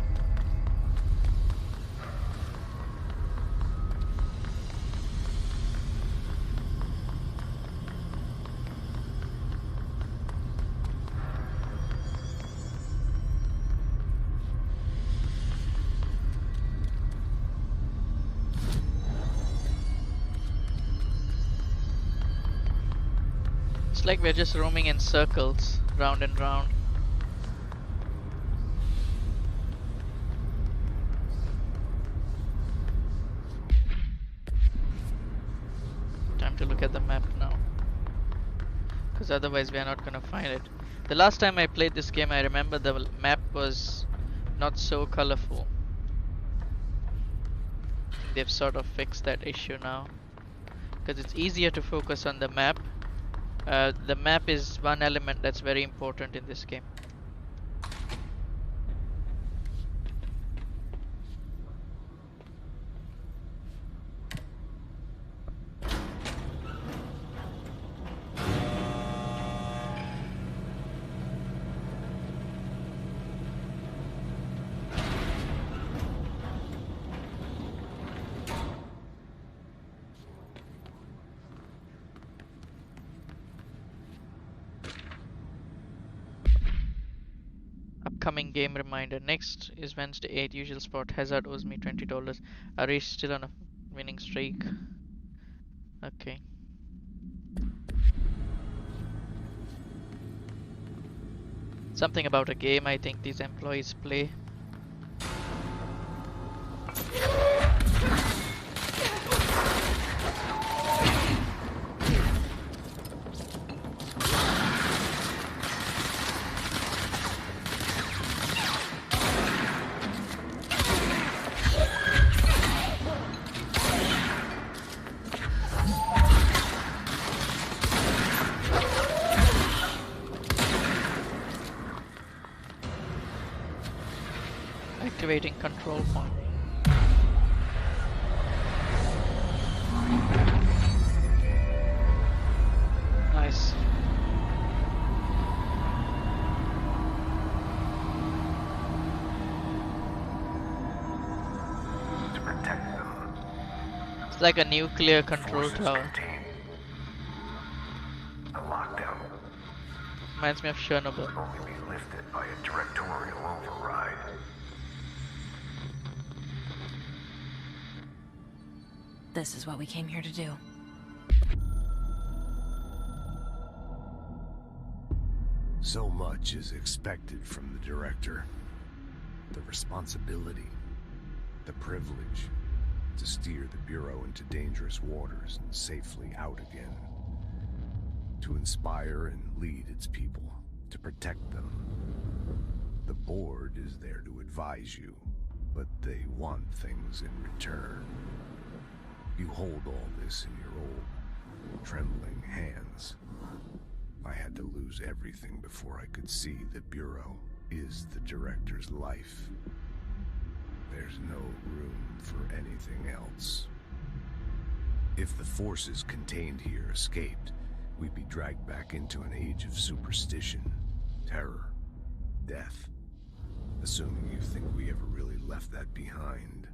It's like we're just roaming in circles, round and round. Time to look at the map now, because otherwise we are not gonna find it. The last time I played this game, I remember the map was not so colorful. I think they've sort of fixed that issue now, because it's easier to focus on the map. The map is one element that's very important in this game. Upcoming game reminder. Next is Wednesday 8, usual spot. Hazard owes me $20. Arish still on a winning streak. Okay. Something about a game I think these employees play. Activating control point. Nice. To protect them. It's like a nuclear control tower. A lockdown Reminds me of Chernobyl. will only be lifted by a directorial override. This is what we came here to do. So much is expected from the director. The responsibility, the privilege to steer the Bureau into dangerous waters and safely out again. To inspire and lead its people, to protect them. The board is there to advise you, but they want things in return. You hold all this in your old, trembling hands. I had to lose everything before I could see the Bureau is the director's life. There's no room for anything else. If the forces contained here escaped, we'd be dragged back into an age of superstition, terror, death. Assuming you think we ever really left that behind.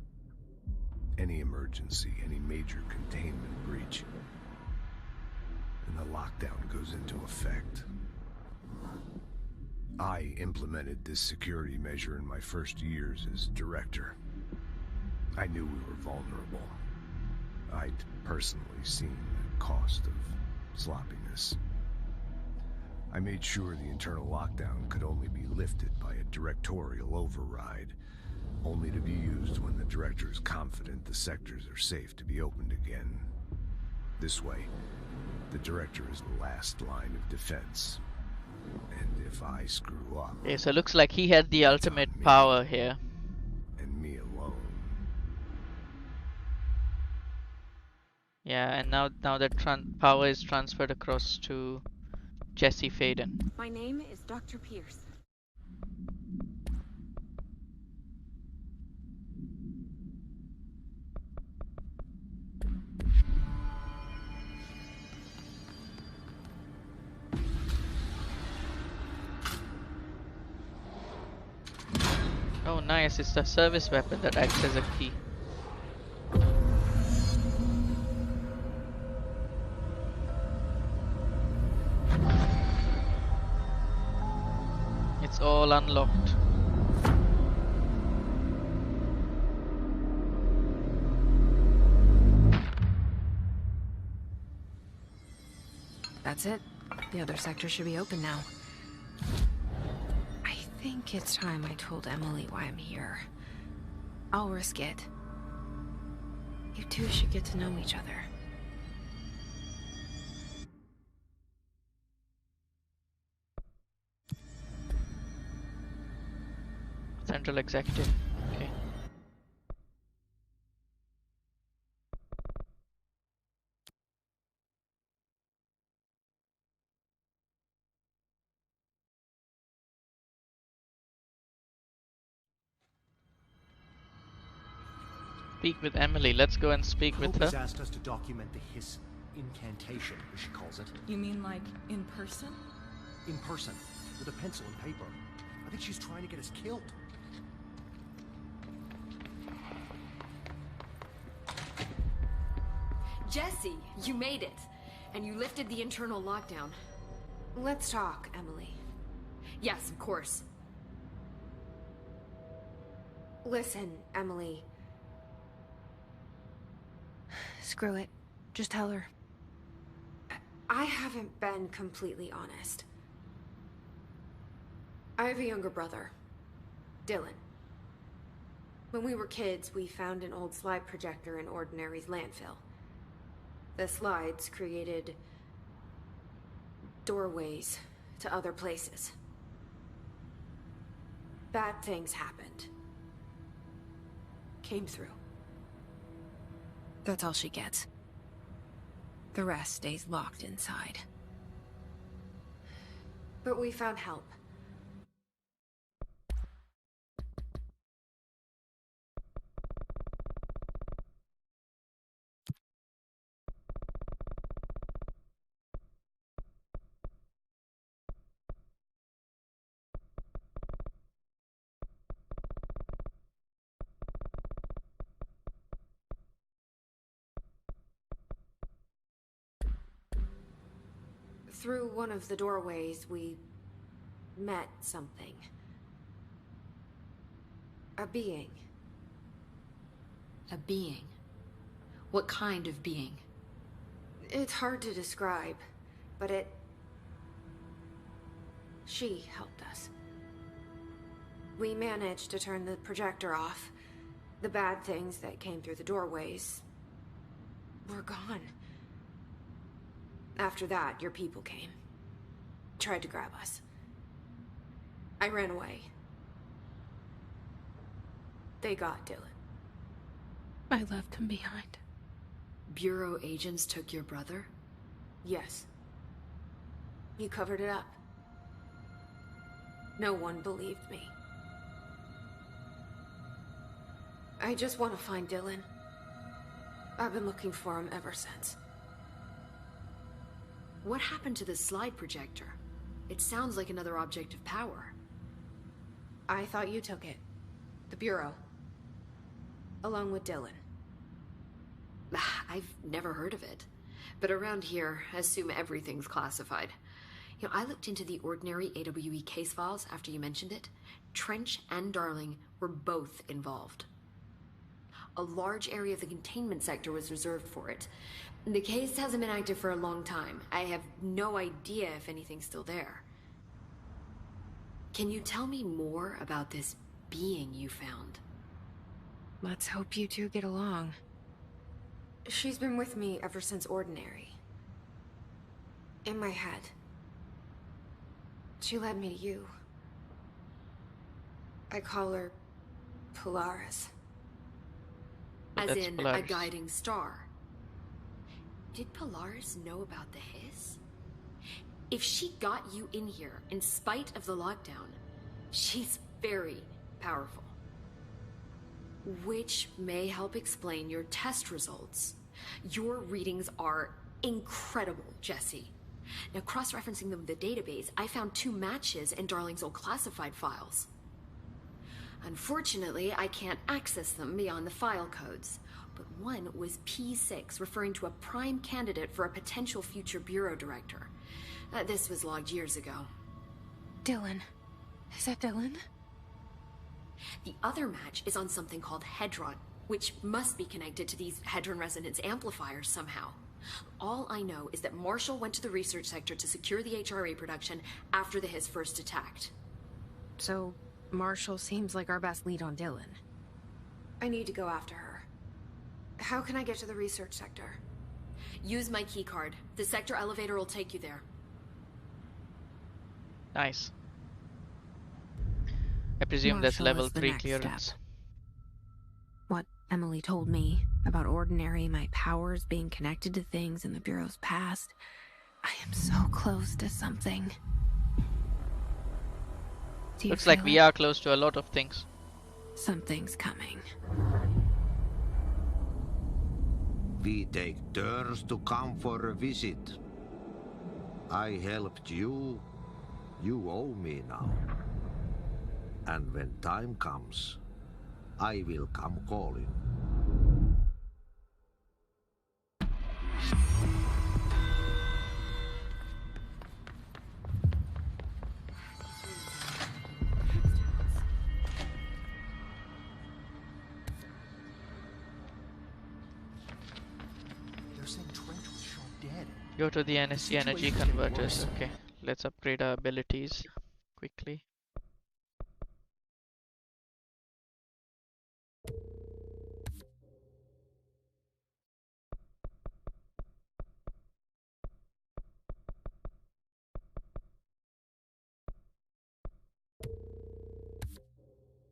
Any emergency, any major containment breach, and the lockdown goes into effect. I implemented this security measure in my first years as director. I knew we were vulnerable. I'd personally seen the cost of sloppiness. I made sure the internal lockdown could only be lifted by a directorial override, only to be used when the director is confident the sectors are safe to be opened again. This way, the director is the last line of defense. And if I screw up... Okay, so it looks like he had the ultimate power here. And me alone. Yeah, and now that power is transferred across to Jesse Faden. My name is Dr. Pierce. nice. It's the service weapon that acts as a key. It's all unlocked. That's it. The other sector should be open now. I think it's time I told Emily why I'm here. I'll risk it. You two should get to know each other. Central Executive. Okay. Speak with Emily. Let's go and speak with Hope her. has asked us to document the hiss incantation, as she calls it. You mean like in person? In person, with a pencil and paper. I think she's trying to get us killed. Jesse, you made it. And you lifted the internal lockdown. Let's talk, Emily. Yes, of course. Listen, Emily. Screw it. Just tell her. I haven't been completely honest. I have a younger brother, Dylan. When we were kids, we found an old slide projector in Ordinary's landfill. The slides created doorways to other places. Bad things happened. Came through. That's all she gets. The rest stays locked inside. But we found help. Through one of the doorways, we met something. A being. A being? What kind of being? It's hard to describe, but she helped us. We managed to turn the projector off. The bad things that came through the doorways were gone. After that, your people came. Tried to grab us. I ran away. They got Dylan. I left him behind. Bureau agents took your brother? Yes. You covered it up. No one believed me. I just want to find Dylan. I've been looking for him ever since. What happened to the slide projector? It sounds like another object of power. I thought you took it. The Bureau. Along with Dylan. I've never heard of it. But around here, I assume everything's classified. You know, I looked into the Ordinary AWE case files after you mentioned it. Trench and Darling were both involved. A large area of the containment sector was reserved for it. The case hasn't been active for a long time. I have no idea if anything's still there. Can you tell me more about this being you found? Let's hope you two get along. She's been with me ever since Ordinary. In my head. She led me to you. I call her Polaris. As That's in Polaris. a guiding star. Did Polaris know about the hiss? If she got you in here in spite of the lockdown, she's very powerful. Which may help explain your test results. Your readings are incredible, Jesse. Now, cross-referencing them with the database, I found 2 matches in Darling's old classified files. Unfortunately, I can't access them beyond the file codes. But one was P6, referring to a prime candidate for a potential future bureau director. This was logged years ago. Dylan. Is that Dylan? The other match is on something called Hedron, which must be connected to these Hedron resonance amplifiers somehow. All I know is that Marshall went to the research sector to secure the HRA production after the Hiss first attacked. So, Marshall seems like our best lead on Dylan. I need to go after her. How can I get to the research sector? Use my keycard. The sector elevator will take you there. Nice. I presume that's Marshall level is the 3 next clearance. step. What Emily told me about Ordinary, my powers being connected to things in the Bureau's past. I am so close to something. Do you Looks like feel we it? are close to a lot of things. Something's coming. We take turns to come for a visit. I helped you. You owe me now. And when time comes, I will come calling. They're saying Trench was shot dead. Go to the NSC energy situation's getting converters. worse. Okay, let's upgrade our abilities quickly.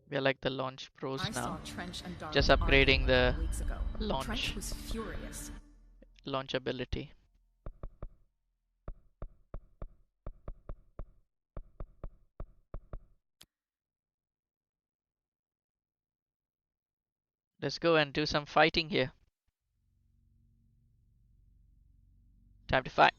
We are like the launch pros I saw now. Trench and Darwin Just arguing upgrading a the couple weeks ago. launch Trench was furious. launch ability. Let's go and do some fighting here. Time to fight.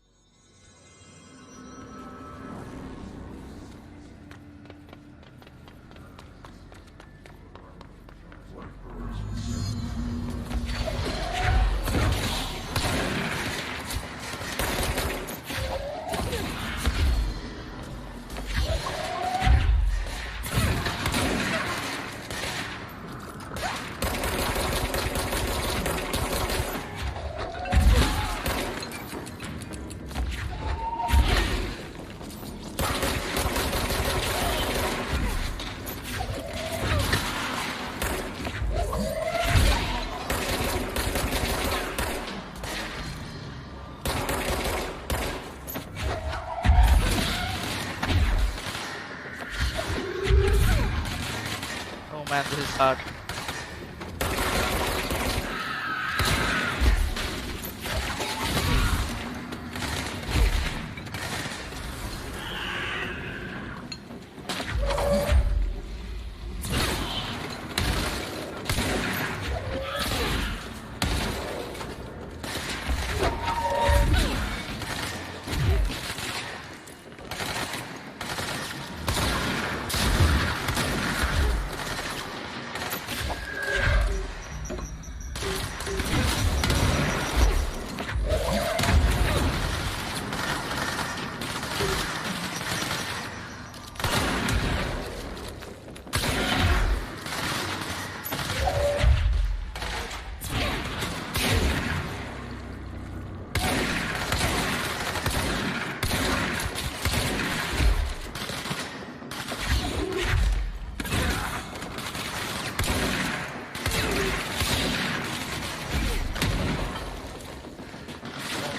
Oh man, this is hard.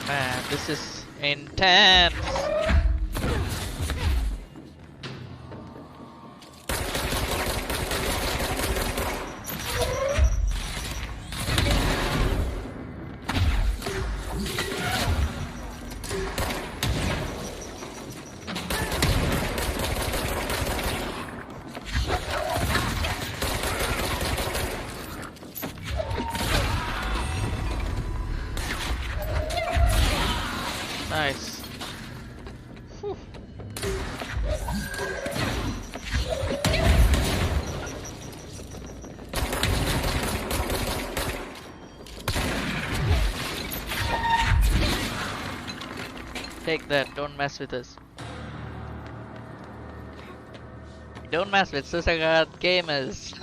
Man, this is intense. Nice. Whew. Take that, don't mess with us. Don't mess with Susagat gamers.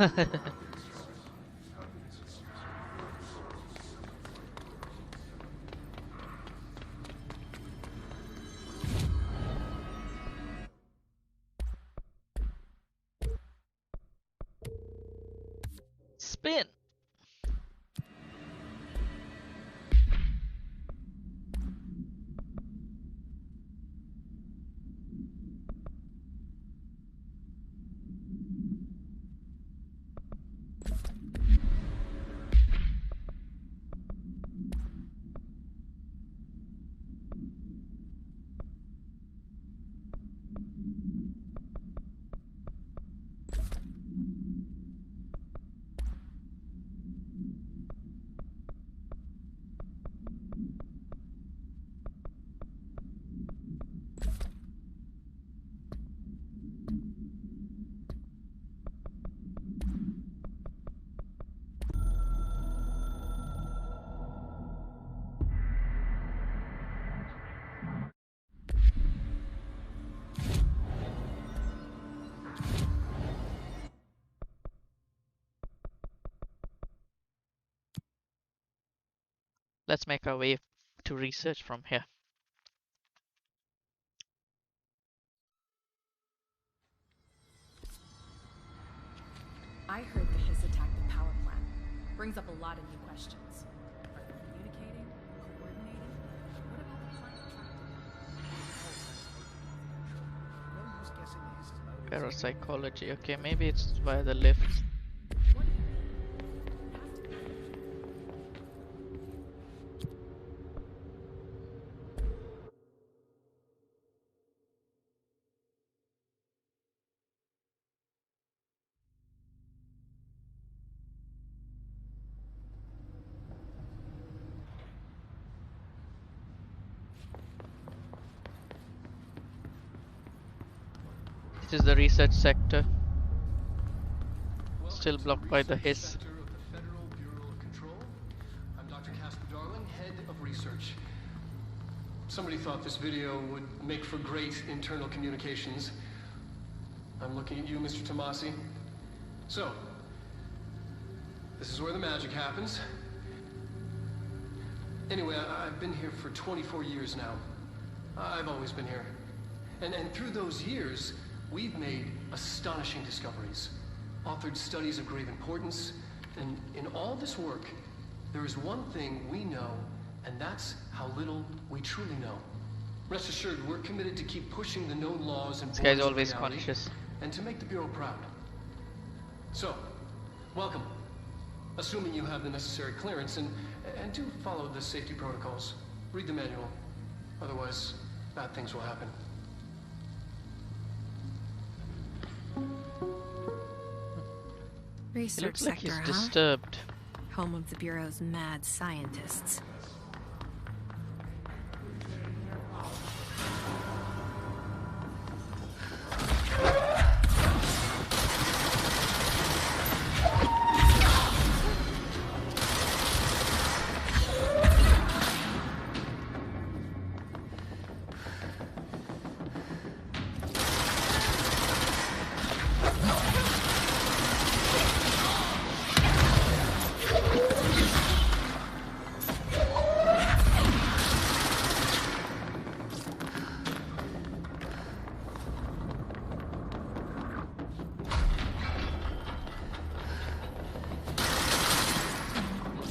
Spin. Let's make our way to research from here. I heard the Hiss attacked the power plant. Brings up a lot of new questions. Are they communicating? Coordinating? What about the plant attracting them? Parapsychology. Okay, maybe it's via the lift. This is the research sector. Still blocked by the Hiss. I'm Dr. Casper Darling, head of research. Somebody thought this video would make for great internal communications. I'm looking at you, Mr. Tomasi. So, this is where the magic happens. Anyway, I've been here for 24 years now. I've always been here. And through those years, we've made astonishing discoveries, authored studies of grave importance, and in all this work, there is one thing we know, and that's how little we truly know. Rest assured, we're committed to keep pushing the known laws and This guy's borders of always reality, conscious. and to make the Bureau proud. So, welcome. Assuming you have the necessary clearance, and do follow the safety protocols. Read the manual. Otherwise, bad things will happen. He Research looks like sector, he's huh? disturbed. Home of the Bureau's mad scientists.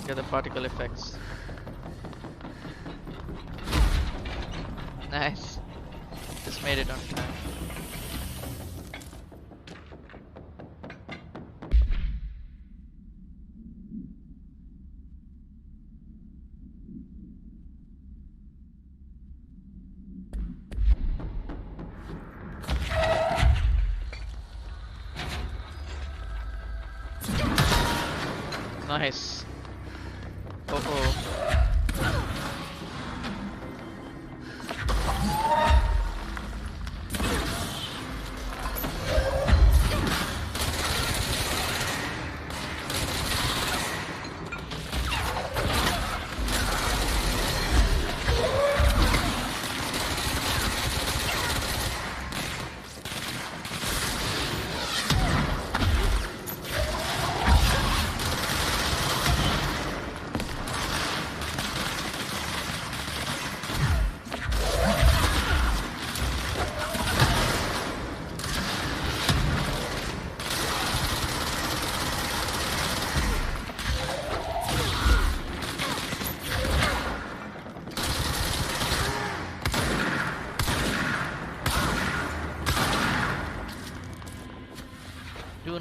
Get the particle effects. Nice. Just made it on time. Nice.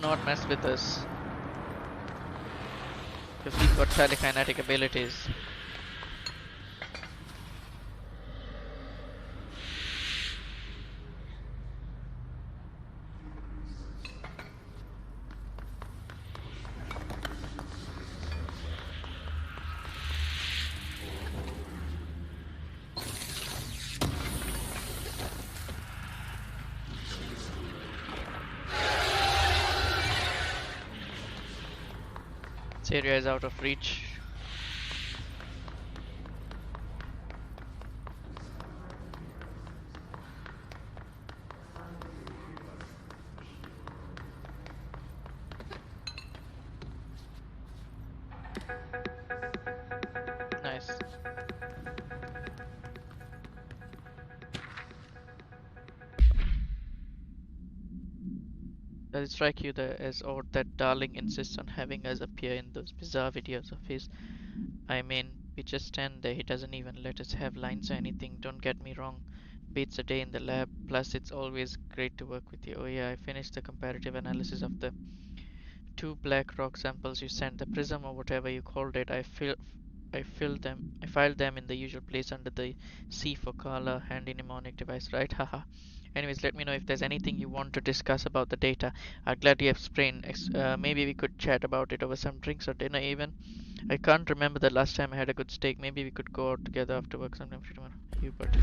Do not mess with us. Because we've got telekinetic abilities. This area is out of reach. Nice. Does it strike you as odd that Darling insists on having us appear in those bizarre videos of his? I mean, we just stand there, he doesn't even let us have lines or anything, don't get me wrong. Beats a day in the lab, plus it's always great to work with you. Oh yeah, I finished the comparative analysis of the 2 black rock samples you sent, the prism or whatever you called it. I filed them in the usual place under the C for Carla handy mnemonic device, right? Haha. Anyways, let me know if there's anything you want to discuss about the data. I'd gladly explain. Maybe we could chat about it over some drinks or dinner even. I can't remember the last time I had a good steak. Maybe we could go out together after work sometime tomorrow. Hubert.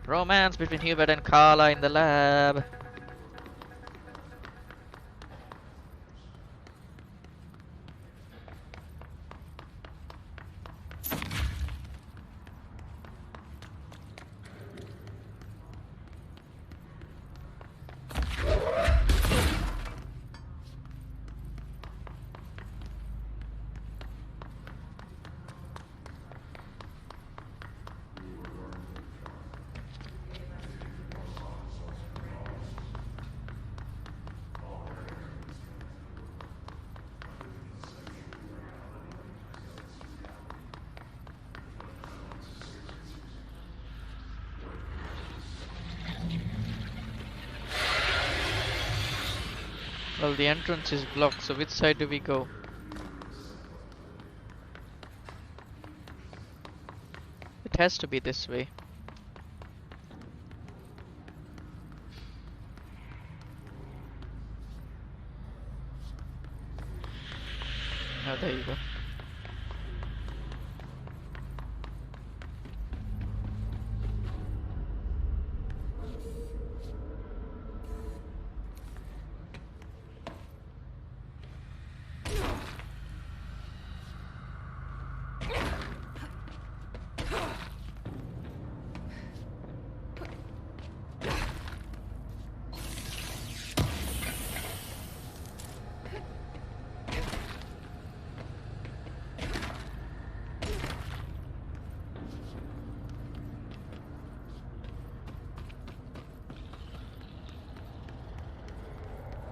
Romance between Hubert and Carla in the lab. Well, the entrance is blocked, so which side do we go? It has to be this way. Oh, there you go.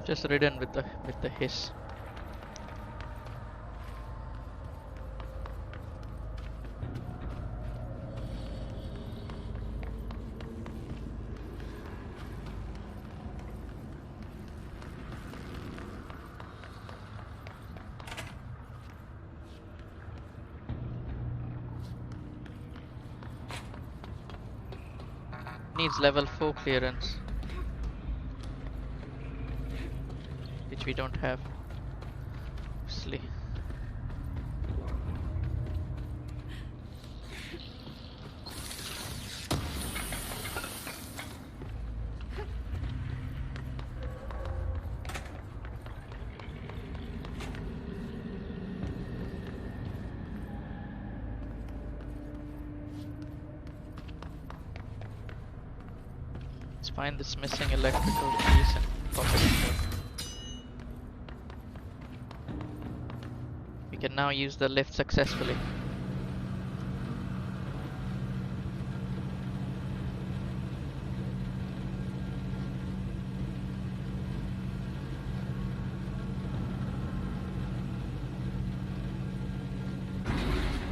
Just ridden with the hiss. Needs level 4 clearance, which we don't have, obviously. Let's find this missing electrical piece and pop it in there. We can now use the lift successfully.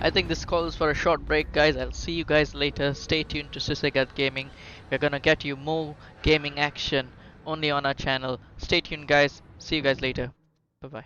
I think this calls for a short break, guys. I'll see you guys later. Stay tuned to Sisagat Gaming. We're gonna get you more gaming action only on our channel. Stay tuned, guys. See you guys later. Bye bye.